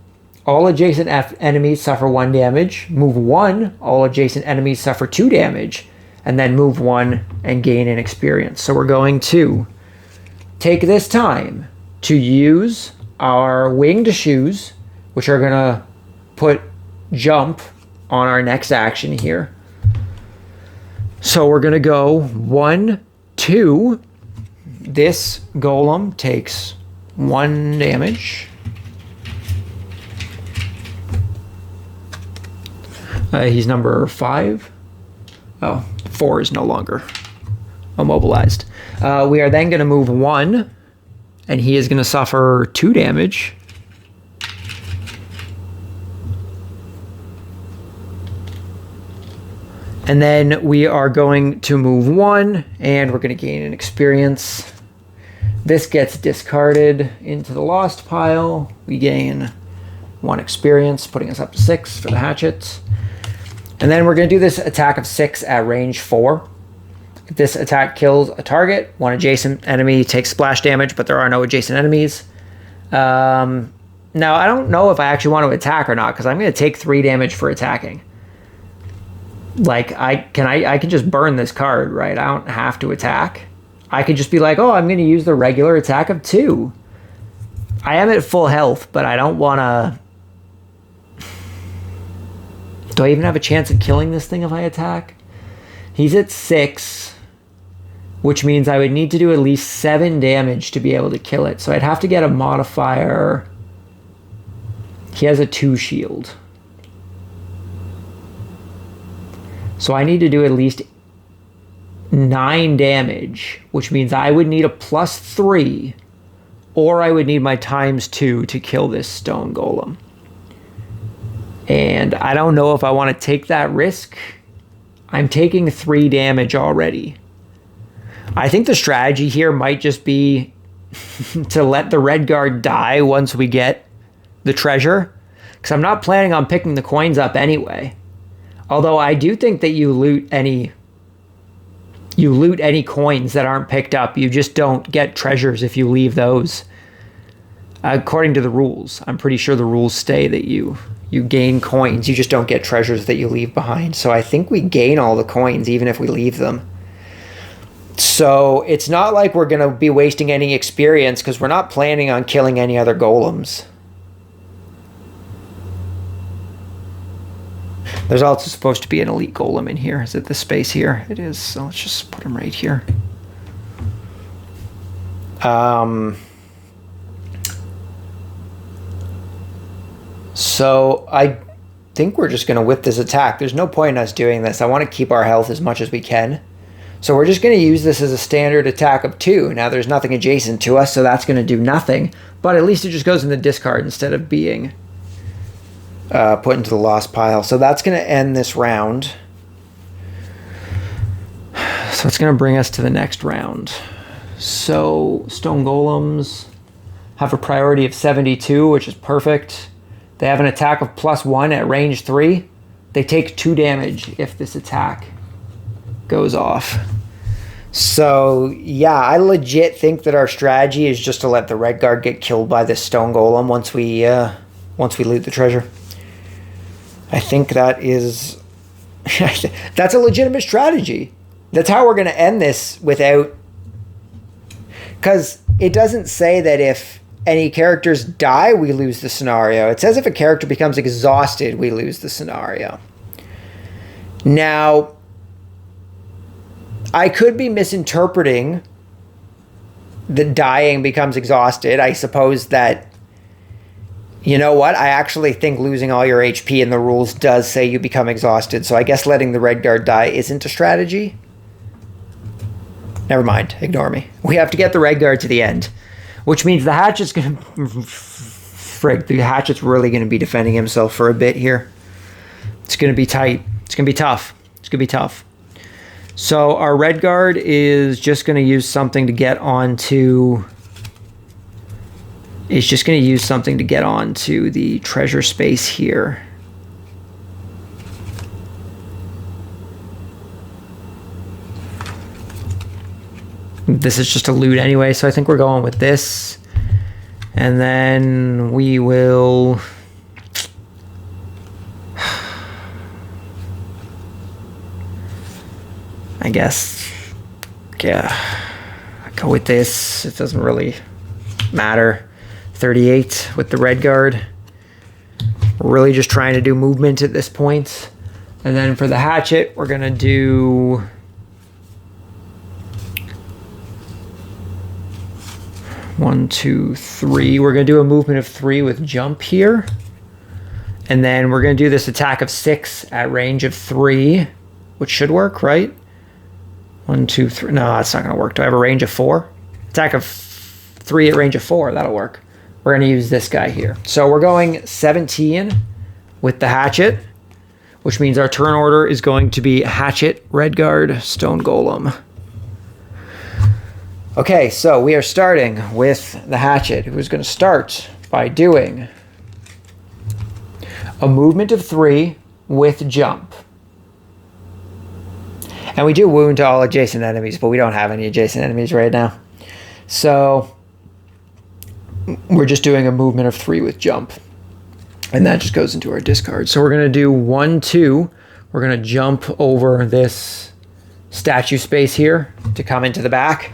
All adjacent enemies suffer 1 damage. Move 1, all adjacent enemies suffer 2 damage. And then move 1 and gain an experience. So we're going to take this time to use our winged shoes, which are going to put jump on our next action here. So we're going to go 1, 2. This golem takes 1 damage. He's number 5. Oh, 4 is no longer immobilized. We are then going to move 1, and he is going to suffer 2 damage. And then we are going to move 1, and we're going to gain an experience. This gets discarded into the lost pile. We gain 1 experience, putting us up to 6 for the hatchet. And then we're going to do this attack of 6 at range 4. If this attack kills a target, 1 adjacent enemy takes splash damage, but there are no adjacent enemies. Now, I don't know if I actually want to attack or not, because I'm going to take 3 damage for attacking. Like, I can just burn this card, right? I don't have to attack. I could just be like, oh, I'm going to use the regular attack of 2. I am at full health, but I don't want to... Do I even have a chance at killing this thing if I attack? He's at 6, which means I would need to do at least 7 damage to be able to kill it. So I'd have to get a modifier. He has a 2 shield. So I need to do at least 9 damage, which means I would need a +3, or I would need my ×2 to kill this stone golem. And I don't know if I want to take that risk. I'm taking 3 damage already. I think the strategy here might just be to let the red guard die once we get the treasure, because I'm not planning on picking the coins up anyway. Although I do think that you loot any coins that aren't picked up. You just don't get treasures if you leave those. According to the rules, I'm pretty sure the rules stay that you gain coins. You just don't get treasures that you leave behind. So I think we gain all the coins even if we leave them. So it's not like we're going to be wasting any experience because we're not planning on killing any other golems. There's also supposed to be an elite golem in here. Is it this space here? It is. So let's just put him right here. So I think we're just going to whip this attack. There's no point in us doing this. I want to keep our health as much as we can. So we're just going to use this as a standard attack of 2. Now there's nothing adjacent to us, so that's going to do nothing. But at least it just goes in the discard instead of being put into the lost pile. So that's going to end this round. So it's going to bring us to the next round. So stone golems have a priority of 72, which is perfect. They have an attack of +1 at range 3. They take 2 damage if this attack goes off. So, yeah, I legit think that our strategy is just to let the red guard get killed by this stone golem once we loot the treasure. I think that is... that's a legitimate strategy. That's how we're going to end this without... Because it doesn't say that if any characters die, we lose the scenario. It says if a character becomes exhausted, we lose the scenario. Now... I could be misinterpreting that dying becomes exhausted. I suppose that, you know what? I actually think losing all your HP in the rules does say you become exhausted. So I guess letting the red guard die isn't a strategy. Never mind. Ignore me. We have to get the red guard to the end, which means the hatchet's going to... Frig, the hatchet's really going to be defending himself for a bit here. It's going to be tight. It's going to be tough. It's going to be tough. So our red guard is just going to use something to get onto... It's just going to use something to get onto the treasure space here. This is just a loot anyway, so I think we're going with this. And then we will... I guess, yeah, I go with this. It doesn't really matter. 38 with the red guard. We're really just trying to do movement at this point. And then for the hatchet, we're going to do... One, two, three. We're going to do a movement of 3 with jump here. And then we're going to do this attack of 6 at range of 3, which should work, right? 1, 2, 3. No, that's not going to work. Do I have a range of 4? Attack of 3 at range of 4. That'll work. We're going to use this guy here. So we're going 17 with the hatchet, which means our turn order is going to be hatchet, red guard, stone golem. Okay, so we are starting with the hatchet, who is going to start by doing a movement of 3 with jump. And we do wound to all adjacent enemies, but we don't have any adjacent enemies right now. So we're just doing a movement of 3 with jump. And that just goes into our discard. So we're going to do 1, 2. We're going to jump over this statue space here to come into the back.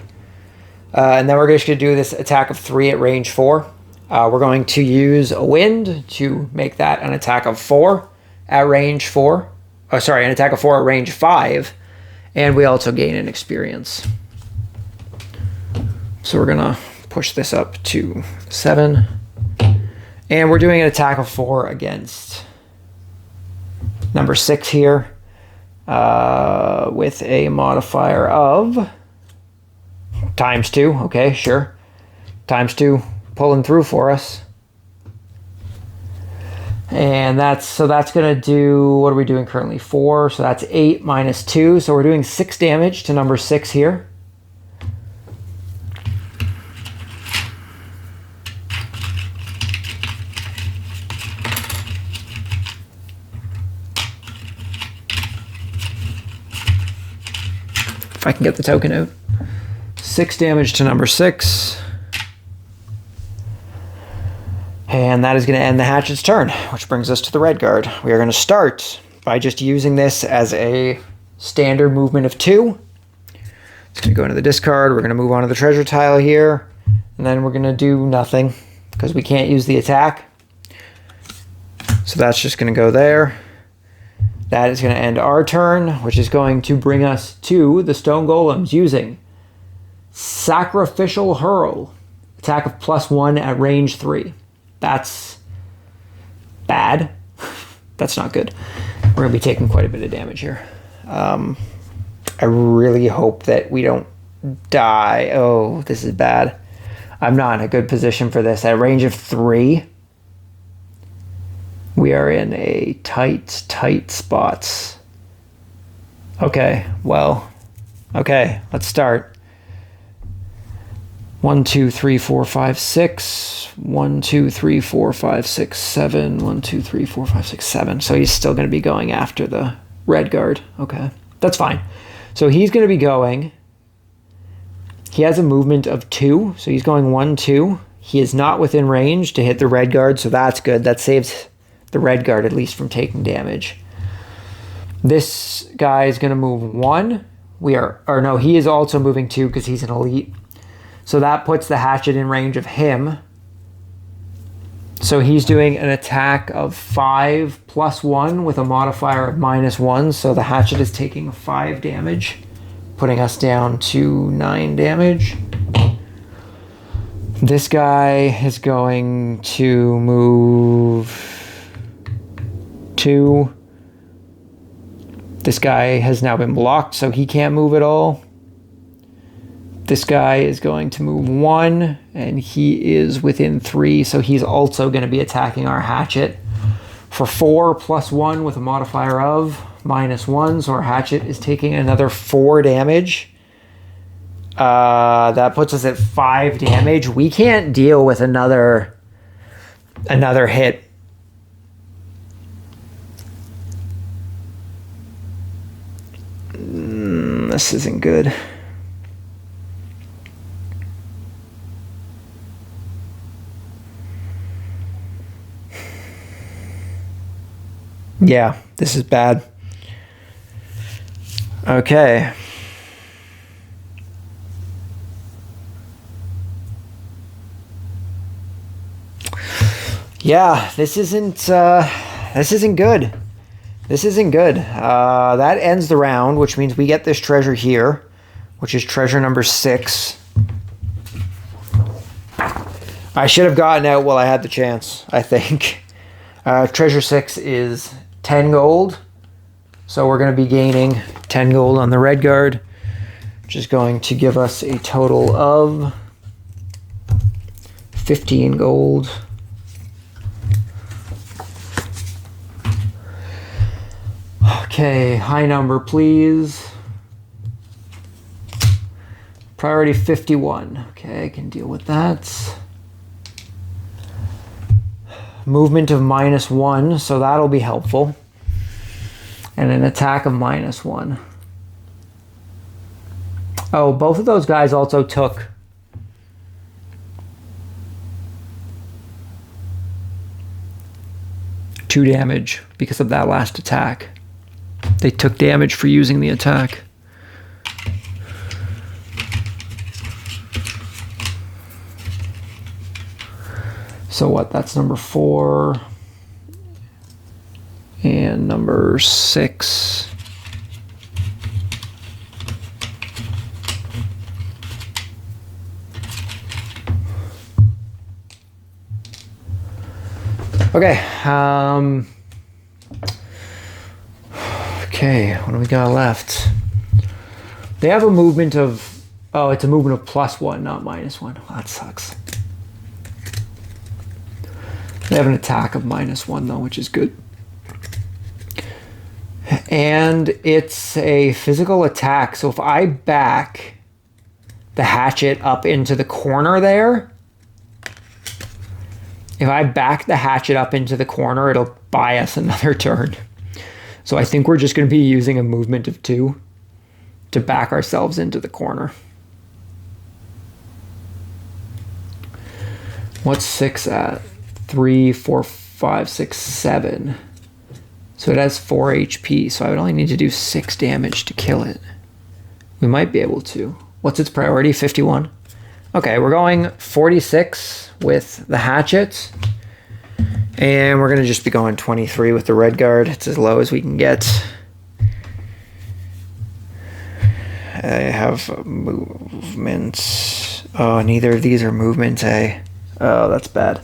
And then we're just going to do this attack of 3 at range 4. We're going to use a wind to make that an attack of 4 at range 4. Oh, sorry, an attack of 4 at range 5. And we also gain an experience. So we're going to push this up to 7. And we're doing an attack of 4 against number 6 here. With a modifier of ×2. Okay, sure. ×2 pulling through for us. And that's going to do, what are we doing currently? 4, so that's 8 minus 2. So we're doing 6 damage to number 6 here. If I can get the token out. 6 damage to number 6. And that is going to end the hatchet's turn, which brings us to the red guard. We are going to start by just using this as a standard movement of 2. It's going to go into the discard. We're going to move on to the treasure tile here. And then we're going to do nothing because we can't use the attack. So that's just going to go there. That is going to end our turn, which is going to bring us to the stone golems using Sacrificial Hurl. Attack of +1 at range 3. That's bad. That's not good. We're going to be taking quite a bit of damage here. I really hope that we don't die. Oh, this is bad. I'm not in a good position for this. At range of 3, we are in a tight spot. Okay, well, okay, let's start. 1, 2, 3, 4, 5, 6. 1, 2, 3, 4, 5, 6, 7. 1, 2, 3, 4, 5, 6, 7. So he's still going to be going after the red guard. Okay, that's fine. So he's going to be going He has a movement of 2, so he's going 1, 2. He is not within range to hit the red guard, so that's good. That saves the red guard at least from taking damage. This guy is going to move 1. He is also moving 2 because he's an elite. So that puts the hatchet in range of him. So he's doing an attack of 5 plus 1 with a modifier of -1. So the hatchet is taking 5 damage, putting us down to 9 damage. This guy is going to move 2. This guy has now been blocked, so he can't move at all. This guy is going to move 1, and he is within 3, so he's also going to be attacking our hatchet for 4 plus 1 with a modifier of -1, so our hatchet is taking another 4 damage. That puts us at 5 damage. We can't deal with another hit. This isn't good. Yeah, this is bad. Okay. Yeah, this isn't good. This isn't good. That ends the round, which means we get this treasure here, which is treasure number 6. I should have gotten out while I had the chance, I think. Treasure 6 is 10 gold. So we're going to be gaining 10 gold on the red guard, which is going to give us a total of 15 gold. Okay, high number, please. Priority 51. Okay, I can deal with that. Movement of -1, so that'll be helpful. And an attack of -1. Oh, both of those guys also took two damage because of that last attack. They took damage for using the attack. So what? That's number 4 and number 6. Okay. Okay, what do we got left? They have a movement of... Oh, it's a movement of +1, not -1. Oh, that sucks. They have an attack of -1, though, which is good. And it's a physical attack. So if I back the hatchet up into the corner there... If I back the hatchet up into the corner, it'll buy us another turn. So I think we're just going to be using a movement of 2 to back ourselves into the corner. What's 6 at? 3, 4, 5, 6, 7. So it has 4 HP, so I would only need to do 6 damage to kill it. We might be able to. What's its priority? 51? Okay, we're going 46 with the hatchet. And we're going to just be going 23 with the red guard. It's as low as we can get. I have movement. Oh, neither of these are movement, eh? Oh, that's bad.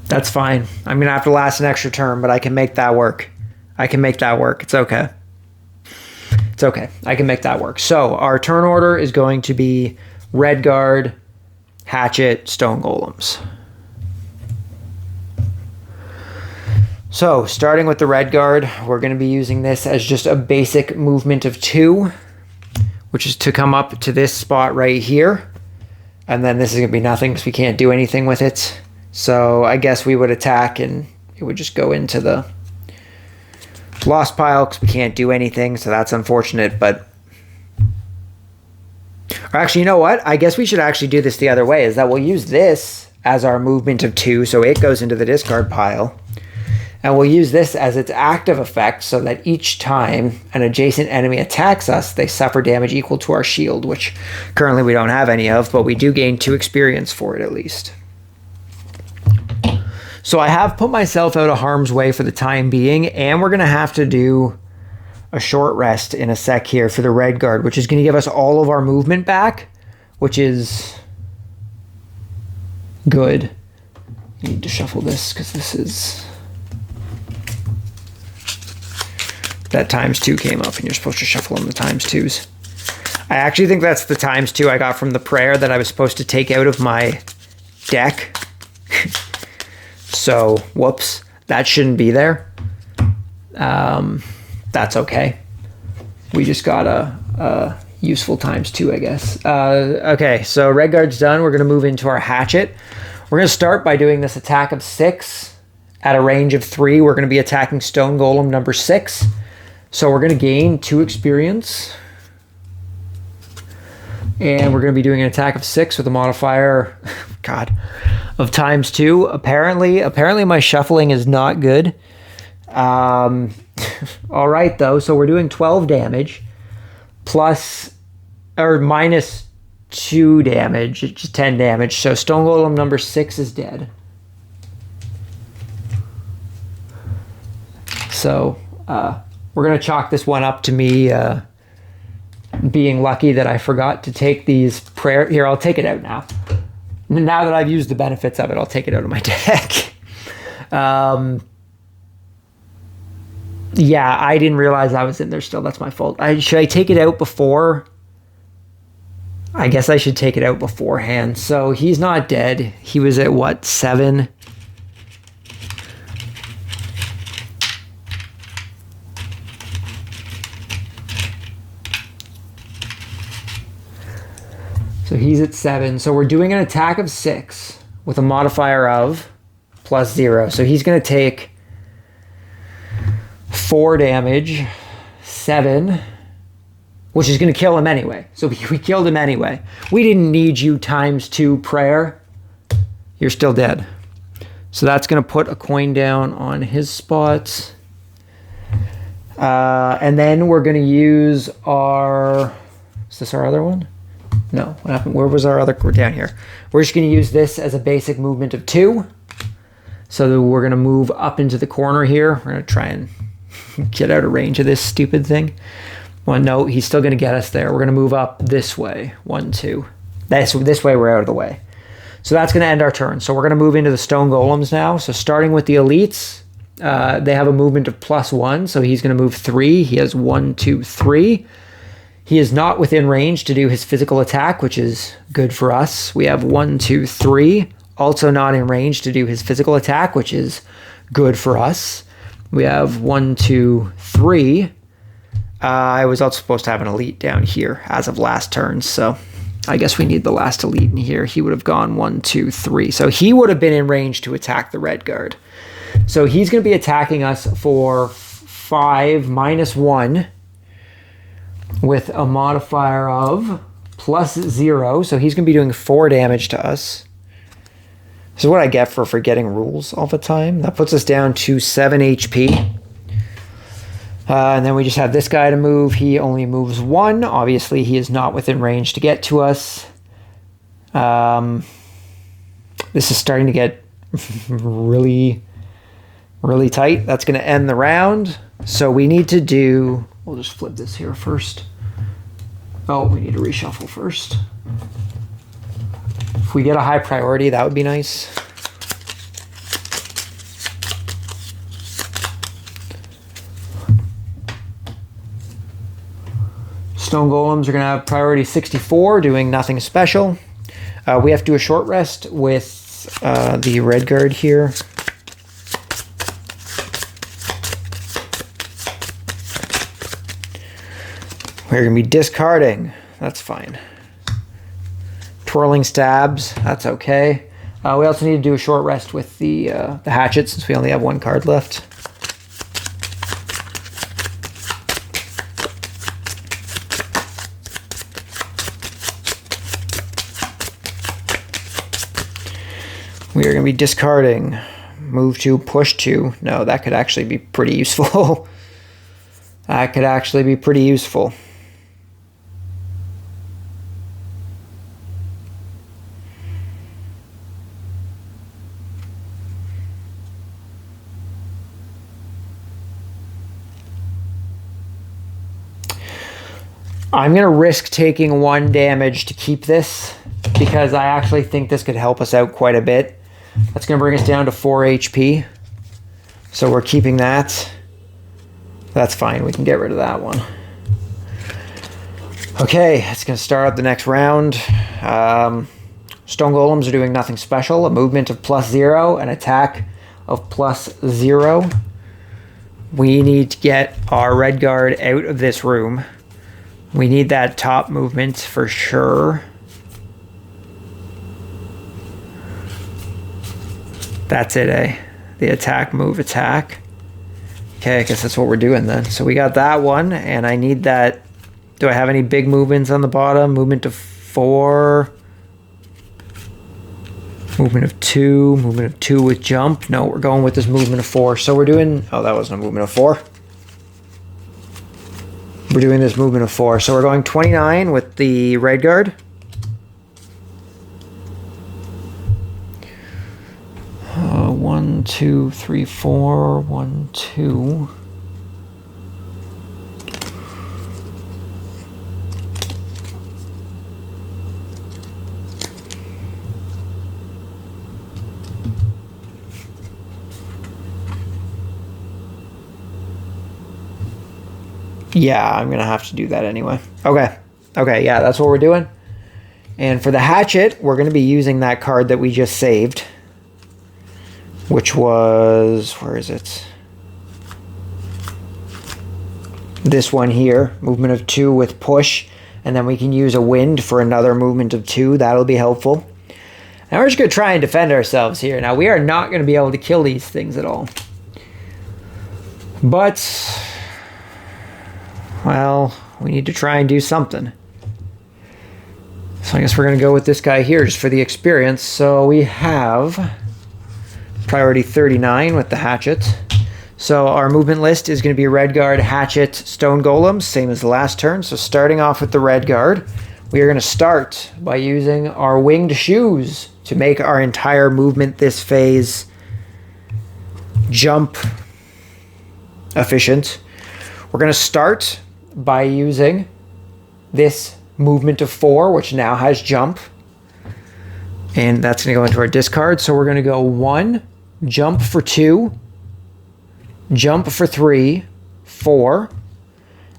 That's fine. I'm going to have to last an extra turn, but I can make that work. I can make that work. It's okay. It's okay. I can make that work. So our turn order is going to be red guard, hatchet, stone golems. So starting with the red guard, we're going to be using this as just a basic movement of 2, which is to come up to this spot right here. And then this is going to be nothing because we can't do anything with it. So I guess we would attack and it would just go into the lost pile because we can't do anything. So that's unfortunate, but... Or actually, you know what? I guess we should actually do this the other way, is that we'll use this as our movement of 2, so it goes into the discard pile. And we'll use this as its active effect so that each time an adjacent enemy attacks us, they suffer damage equal to our shield, which currently we don't have any of, but we do gain 2 experience for it at least. So I have put myself out of harm's way for the time being, and we're going to have to do a short rest in a sec here for the red guard, which is going to give us all of our movement back, which is good. I need to shuffle this because this is... That ×2 came up, and you're supposed to shuffle them the ×2s. I actually think that's the ×2 I got from the prayer that I was supposed to take out of my deck. So, whoops. That shouldn't be there. That's okay. We just got a useful ×2, I guess. Okay, so red guard's done. We're going to move into our hatchet. We're going to start by doing this attack of 6 at a range of 3. We're going to be attacking Stone Golem number 6. So we're going to gain 2 experience. And we're going to be doing an attack of 6 with a modifier, God, of ×2. Apparently my shuffling is not good. All right, though. So we're doing 12 damage plus or -2 damage. It's just 10 damage. So Stone Golem number 6 is dead. So we're going to chalk this one up to me being lucky that I forgot to take these prayer... Here, I'll take it out now. Now that I've used the benefits of it, I'll take it out of my deck. Yeah, I didn't realize I was in there still. That's my fault. Should I take it out before? I guess I should take it out beforehand. So he's not dead. He was at, what, 7? So he's at 7. So we're doing an attack of 6 with a modifier of +0. So he's going to take 4 damage, 7, which is going to kill him anyway. So we killed him anyway. We didn't need you ×2 prayer. You're still dead. So that's going to put a coin down on his spots. And then we're going to use our... Is this our other one? No, what happened? Where was our other? We're down here. We're just going to use this as a basic movement of 2. So we're going to move up into the corner here. We're going to try and get out of range of this stupid thing. Well, no, he's still going to get us there. We're going to move up this way. 1, 2. This way, we're out of the way. So that's going to end our turn. So we're going to move into the Stone Golems now. So starting with the elites, they have a movement of +1. So he's going to move 3. He has 1, 2, 3. He is not within range to do his physical attack, which is good for us. We have 1, 2, 3. Also not in range to do his physical attack, which is good for us. We have 1, 2, 3. I was also supposed to have an elite down here as of last turn, so I guess we need the last elite in here. He would have gone 1, 2, 3. So he would have been in range to attack the red guard. So he's going to be attacking us for 5 -1. With a modifier of +0. So he's going to be doing 4 damage to us. This is what I get for forgetting rules all the time. That puts us down to 7 HP. And then we just have this guy to move. He only moves 1. Obviously, he is not within range to get to us. This is starting to get really, really tight. That's going to end the round. So we need to do... We'll just flip this here first. Oh, we need to reshuffle first. If we get a high priority, that would be nice. Stone Golems are going to have priority 64, doing nothing special. We have to do a short rest with the red guard here. We're going to be discarding. That's fine. Twirling Stabs. That's okay. We also need to do a short rest with the hatchet since we only have one card left. We are going to be discarding. Move 2, push 2. No, that could actually be pretty useful. That could actually be pretty useful. I'm going to risk taking 1 damage to keep this because I actually think this could help us out quite a bit. That's going to bring us down to 4 HP. So we're keeping that. That's fine. We can get rid of that one. Okay, it's going to start up the next round. Stone Golems are doing nothing special. A movement of +0, an attack of +0. We need to get our red guard out of this room. We need that top movement for sure. That's it, eh? The attack, move, attack. Okay, I guess that's what we're doing then. So we got that one, and I need that. Do I have any big movements on the bottom? Movement of 4. Movement of 2. Movement of 2 with jump. No, we're going with this movement of 4. So we're doing... Oh, that wasn't a movement of 4. We're doing this movement of 4. So we're going 29 with the red guard. One, 2, 3, 4. 1, 2. Yeah, I'm going to have to do that anyway. Okay. Okay, yeah, that's what we're doing. And for the hatchet, we're going to be using that card that we just saved. Which was... Where is it? This one here. Movement of 2 with push. And then we can use a wind for another movement of 2. That'll be helpful. And we're just going to try and defend ourselves here. Now, we are not going to be able to kill these things at all. But... Well, we need to try and do something. So I guess we're going to go with this guy here just for the experience. So we have priority 39 with the hatchet. So our movement list is going to be red guard, hatchet, stone golems, same as the last turn. So starting off with the red guard, we are going to start by using our winged shoes to make our entire movement this phase jump efficient. We're going to start by using this movement of 4, which now has jump. And that's going to go into our discard. So we're going to go 1, jump for 2, jump for 3, 4.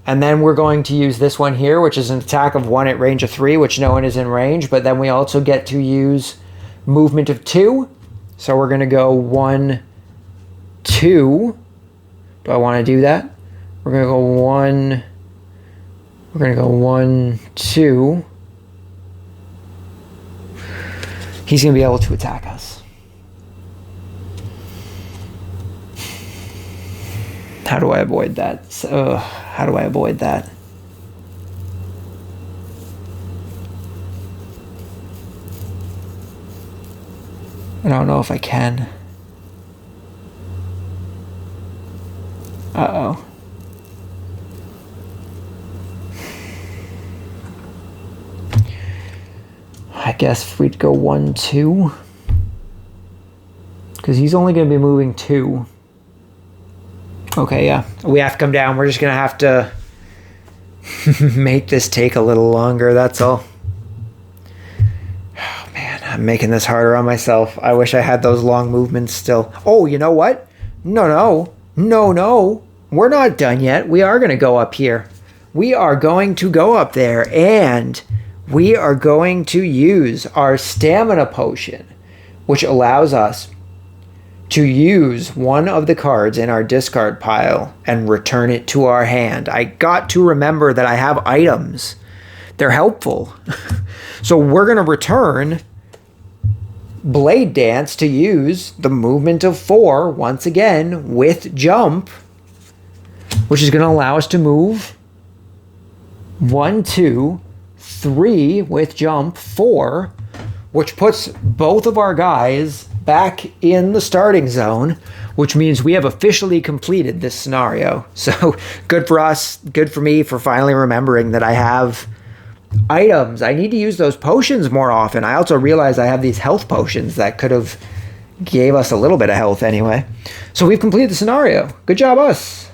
And then we're going to use this one here, which is an attack of 1 at range of 3, which no one is in range. But then we also get to use movement of 2. So we're going to go 1, 2. Do I want to do that? We're going to go 1. We're going to go 1, 2. He's going to be able to attack us. How do I avoid that? How do I avoid that? I don't know if I can. Uh-oh. I guess if we'd go 1, 2. Because he's only going to be moving 2. Okay, yeah. We have to come down. We're just going to have to make this take a little longer. That's all. Oh, man. I'm making this harder on myself. I wish I had those long movements still. Oh, you know what? No. We're not done yet. We are going to go up here. We are going to go up there. And we are going to use our stamina potion, which allows us to use one of the cards in our discard pile and return it to our hand. I got to remember that I have items. They're helpful. So we're going to return Blade Dance to use the movement of 4 once again with jump, which is going to allow us to move 1, 2, 3 with jump 4, which puts both of our guys back in the starting zone, which means we have officially completed this scenario. So good for us, good for me for finally remembering that I have items. I need to use those potions more often. I also realize I have these health potions that could have gave us a little bit of health anyway. So we've completed the scenario. Good job, us.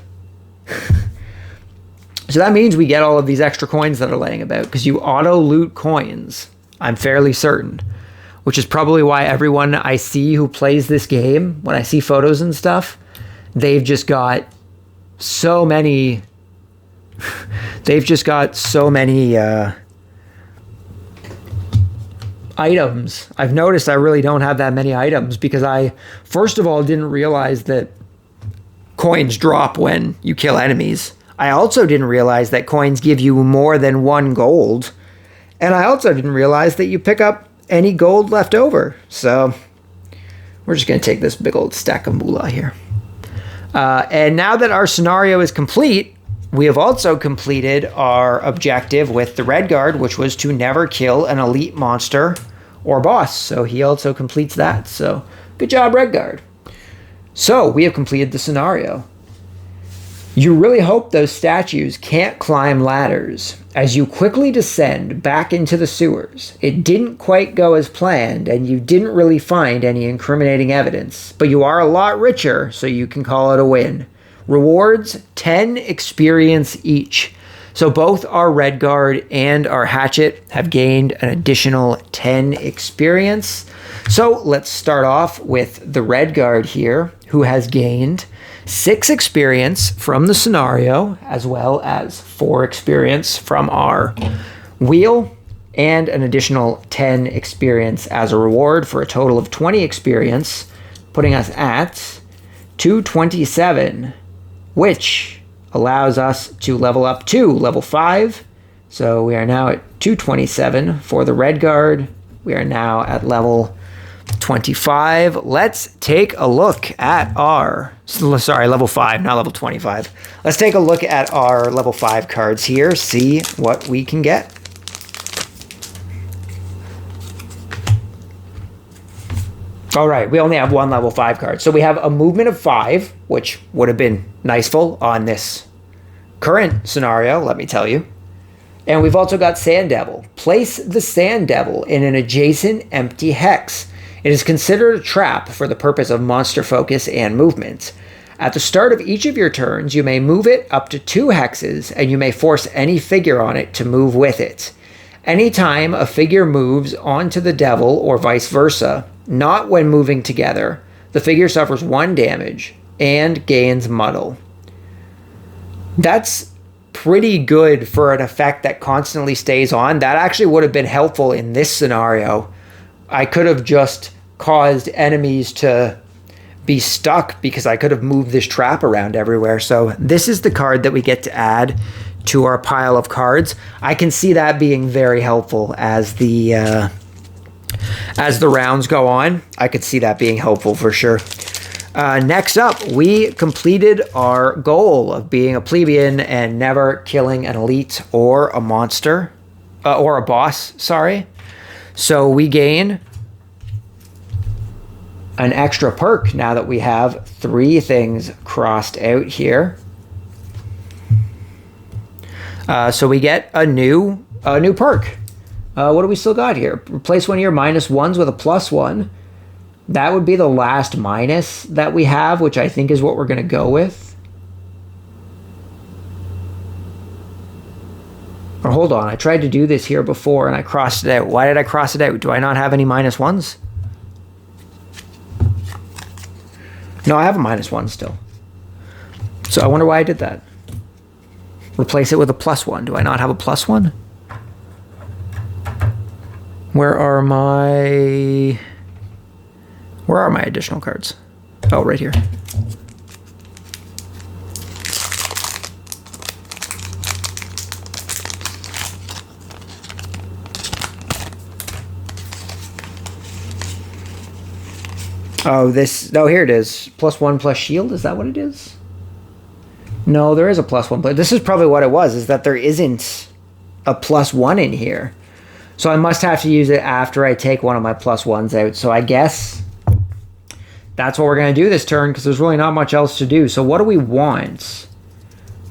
So that means we get all of these extra coins that are laying about, because you auto loot coins, I'm fairly certain, which is probably why everyone I see who plays this game, when I see photos and stuff, they've just got so many items. I've noticed I really don't have that many items because I, first of all, didn't realize that coins drop when you kill enemies. I also didn't realize that coins give you more than 1 gold. And I also didn't realize that you pick up any gold left over. So we're just going to take this big old stack of moolah here. And now that our scenario is complete, we have also completed our objective with the Red Guard, which was to never kill an elite monster or boss. So he also completes that. So good job, Red Guard. So we have completed the scenario. You really hope those statues can't climb ladders. As you quickly descend back into the sewers, it didn't quite go as planned, and you didn't really find any incriminating evidence, but you are a lot richer, so you can call it a win. Rewards, 10 experience each. So both our Red Guard and our Hatchet have gained an additional 10 experience. So let's start off with the Red Guard here, who has gained 6 experience from the scenario, as well as 4 experience from our wheel, and an additional 10 experience as a reward for a total of 20 experience, putting us at 227, which allows us to level up to level 5. So we are now at 227 for the Red Guard. We are now at level 25. Let's take a look at our, level 5, not level 25. Let's take a look at our level 5 cards here, see what we can get. All right, we only have 1 level 5 card. So we have a movement of 5, which would have been niceful on this current scenario, let me tell you. And we've also got Sand Devil. Place the Sand Devil in an adjacent empty hex. It is considered a trap for the purpose of monster focus and movement. At the start of each of your turns, you may move it up to 2 hexes, and you may force any figure on it to move with it. Anytime a figure moves onto the devil or vice versa, not when moving together, the figure suffers 1 damage and gains muddle. That's pretty good for an effect that constantly stays on. That actually would have been helpful in this scenario. I could have just caused enemies to be stuck because I could have moved this trap around everywhere. So this is the card that we get to add to our pile of cards. I can see that being very helpful as the rounds go on. I could see that being helpful for sure. Next up, we completed our goal of being a plebeian and never killing an elite or a monster, or a boss, sorry. So we gain an extra perk now that we have 3 things crossed out here. So we get a new perk. What do we still got here? Replace one of your -1s with a +1. That would be the last minus that we have, which I think is what we're going to go with. Or hold on, I tried to do this here before and I crossed it out. Why did I cross it out? Do I not have any -1s? No, I have a -1 still. So I wonder why I did that. Replace it with a +1. Do I not have a +1? Where are my additional cards? Oh, right here. Oh, this... Oh, here it is. +1 plus shield? Is that what it is? No, there is a +1. But this is probably what it was, is that there isn't a +1 in here. So I must have to use it after I take one of my +1s out. So I guess that's what we're going to do this turn, because there's really not much else to do. So what do we want?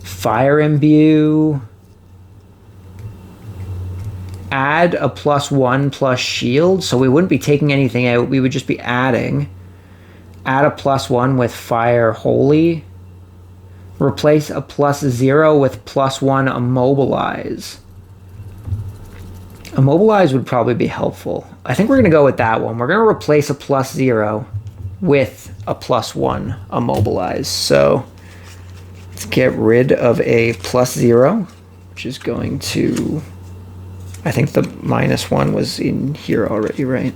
Fire Imbue. Add a +1 plus shield. So we wouldn't be taking anything out. We would just be adding. Add a +1 with Fire Holy. Replace a +0 with +1 Immobilize. Immobilize would probably be helpful. I think we're going to go with that one. We're going to replace a +0 with a +1 Immobilize. So let's get rid of a +0, which is going to... I think the -1 was in here already, right?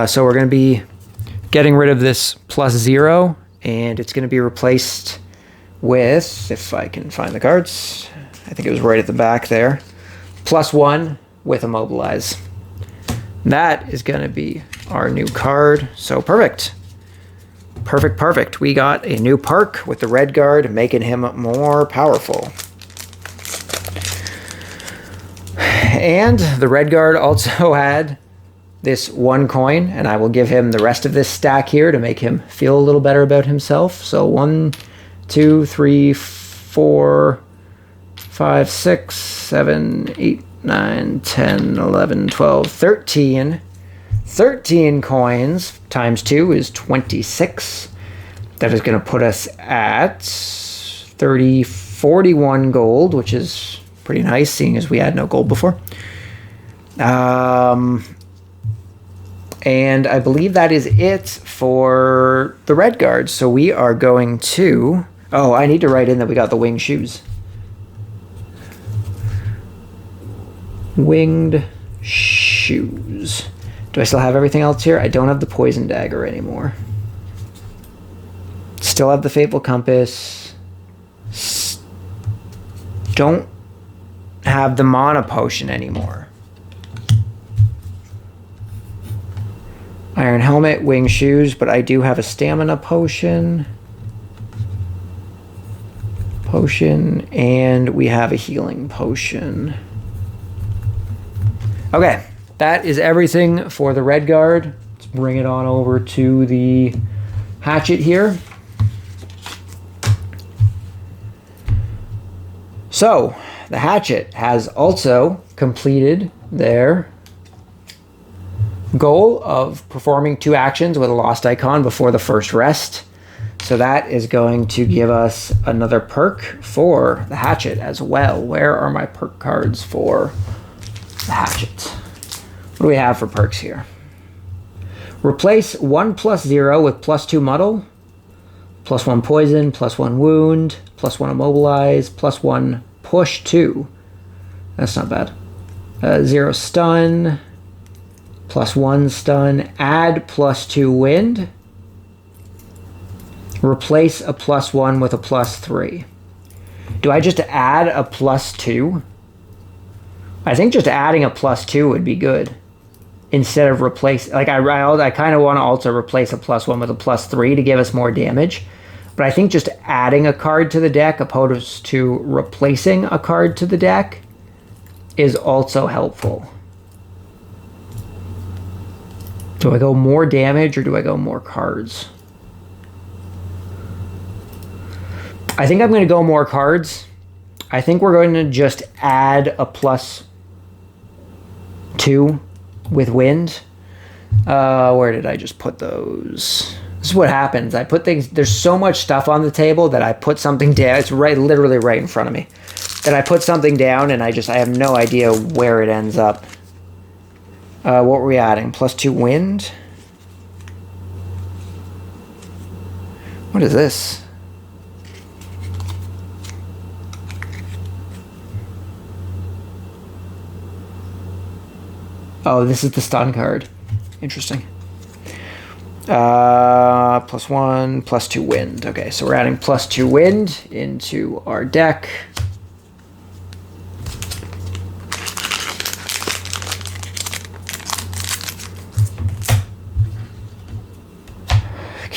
So we're going to be getting rid of this +0, and it's going to be replaced with, if I can find the cards, I think it was right at the back there, +1 with Immobilize. That is going to be our new card. So perfect. Perfect, perfect. We got a new perk with the red guard, making him more powerful. And the red guard also had this 1 coin, and I will give him the rest of this stack here to make him feel a little better about himself. So 1, 2, 3, 4, 5, 6, 7, 8, 9, 10, 11, 12, 13. 13 coins times 2 is 26. That is going to put us at 41 gold, which is pretty nice, seeing as we had no gold before. And I believe that is it for the red guard. So we are going to... Oh, I need to write in that we got the winged shoes. Winged shoes. Do I still have everything else here? I don't have the poison dagger anymore. Still have the fateful compass. Don't have the mana potion anymore. Iron helmet, winged shoes, but I do have a stamina potion. And we have a healing potion. Okay, that is everything for the red guard. Let's bring it on over to the hatchet here. So, the hatchet has also completed their goal of performing 2 actions with a lost icon before the first rest. So that is going to give us another perk for the hatchet as well. Where are my perk cards for the hatchet? What do we have for perks here? Replace 1 +0 with +2 muddle, +1 poison, +1 wound, +1 immobilize, +1 push 2. That's not bad. 0 stun, +1 stun, add +2 wind. Replace a +1 with a +3. Do I just add a +2? I think just adding a +2 would be good. Instead of replace, like I kind of want to also replace a +1 with a +3 to give us more damage. But I think just adding a card to the deck opposed to replacing a card to the deck is also helpful. Do I go more damage or do I go more cards? I think I'm going to go more cards. I think we're going to just add a +2 with wind. Where did I just put those? This is what happens. I put things... There's so much stuff on the table that I put something down. It's literally right in front of me. That I put something down and I have no idea where it ends up. What were we adding? +2 wind? What is this? Oh, this is the stun card. Interesting. +1, +2 wind. Okay, so we're adding +2 wind into our deck.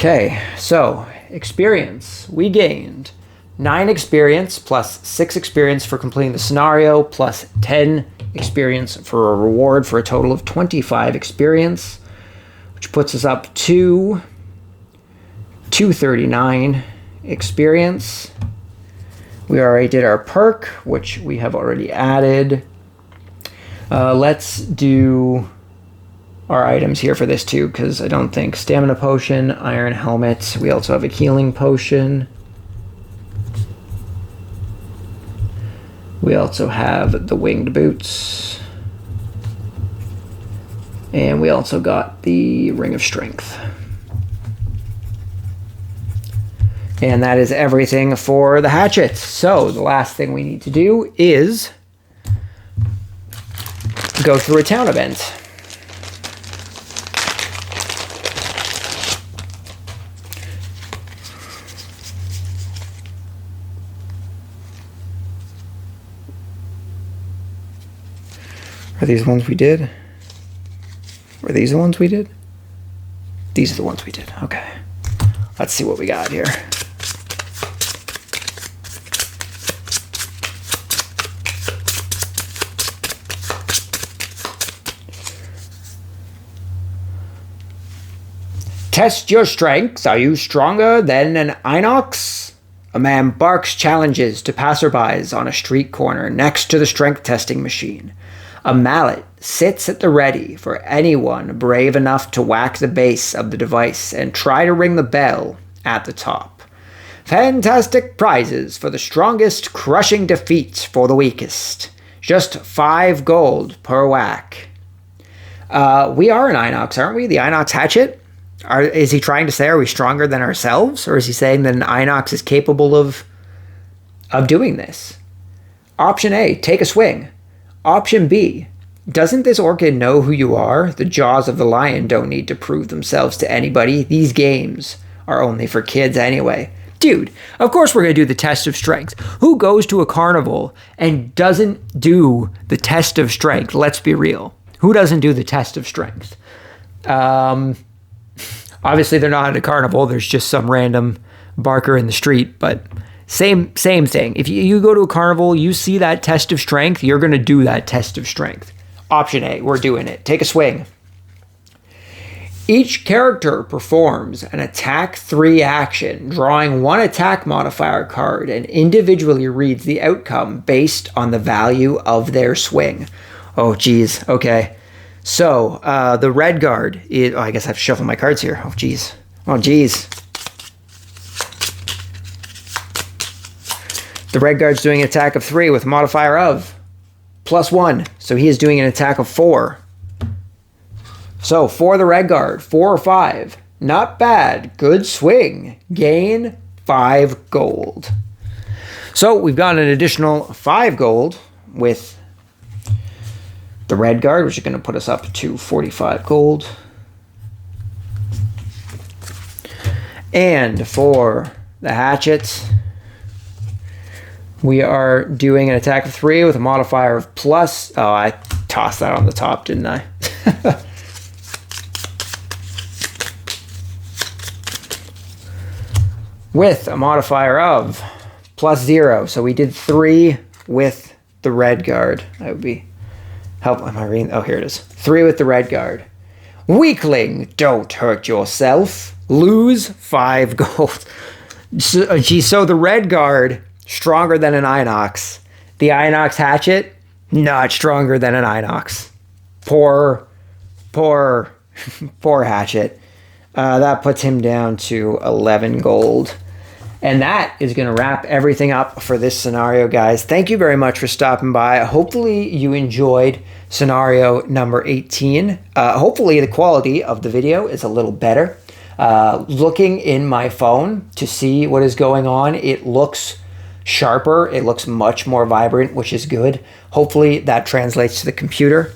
Okay, so experience. We gained 9 experience plus 6 experience for completing the scenario plus 10 experience for a reward for a total of 25 experience, which puts us up to 239 experience. We already did our perk, which we have already added. Let's do our items here for this too, because I don't think stamina potion, iron helmet. We also have a healing potion. We also have the winged boots. And we also got the ring of strength. And that is everything for the hatchet. So the last thing we need to do is go through a town event. Are these the ones we did? Were these the ones we did? These are the ones we did. Okay. Let's see what we got here. Test your strengths. Are you stronger than an inox? A man barks challenges to passerbys on a street corner next to the strength testing machine. A mallet sits at the ready for anyone brave enough to whack the base of the device and try to ring the bell at the top. Fantastic prizes for the strongest, crushing defeat for the weakest. Just 5 gold per whack. We are an inox, aren't we? The inox hatchet? Is he trying to say, are we stronger than ourselves? Or is he saying that an inox is capable of doing this? Option A, take a swing. Option B, doesn't this orchid know who you are? The jaws of the lion don't need to prove themselves to anybody. These games are only for kids anyway. Dude, of course we're going to do the test of strength. Who goes to a carnival and doesn't do the test of strength? Let's be real. Who doesn't do the test of strength? Obviously, they're not at a carnival. There's just some random barker in the street, but same thing. If you go to a carnival, you see that test of strength, you're going to do that test of strength. Option A, we're doing it. Take a swing. Each character performs an attack 3 action, drawing 1 attack modifier card, and individually reads the outcome based on the value of their swing. Oh, geez. Okay. So, the red guard is... Oh, I guess I have to shuffle my cards here. Oh, geez. Oh, geez. The red guard's doing an attack of 3 with a modifier of +1. So he is doing an attack of 4. So, for the red guard, 4 or 5. Not bad. Good swing. Gain 5 gold. So, we've got an additional 5 gold with the red guard, which is going to put us up to 45 gold. And for the hatchet, we are doing an attack of 3 with a modifier of plus... Oh, I tossed that on the top, didn't I? With a modifier of +0. So we did 3 with the red guard. That would be... Help, am I reading? Oh, here it is. 3 with the red guard. Weakling, don't hurt yourself. Lose 5 gold. So the red guard, stronger than an inox. The inox hatchet, not stronger than an inox. Poor hatchet. That puts him down to 11 gold. And that is going to wrap everything up for this scenario, guys. Thank you very much for stopping by. Hopefully you enjoyed scenario number 18. Hopefully the quality of the video is a little better. Looking in my phone to see what is going on, it looks sharper. It looks much more vibrant, which is good. Hopefully that translates to the computer.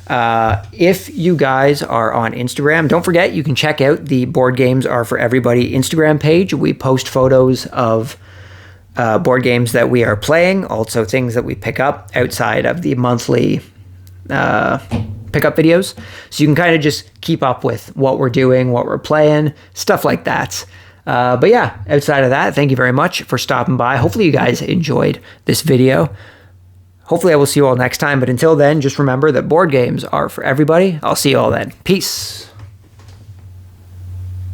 If you guys are on Instagram, don't forget you can check out the Board Games Are For Everybody Instagram page. We post photos of board games that we are playing, also things that we pick up outside of the monthly pickup videos. So you can kind of just keep up with what we're doing, what we're playing, stuff like that. But yeah, outside of that, thank you very much for stopping by. Hopefully you guys enjoyed this video. Hopefully I will see you all next time. But until then, just remember that board games are for everybody. I'll see you all then. Peace.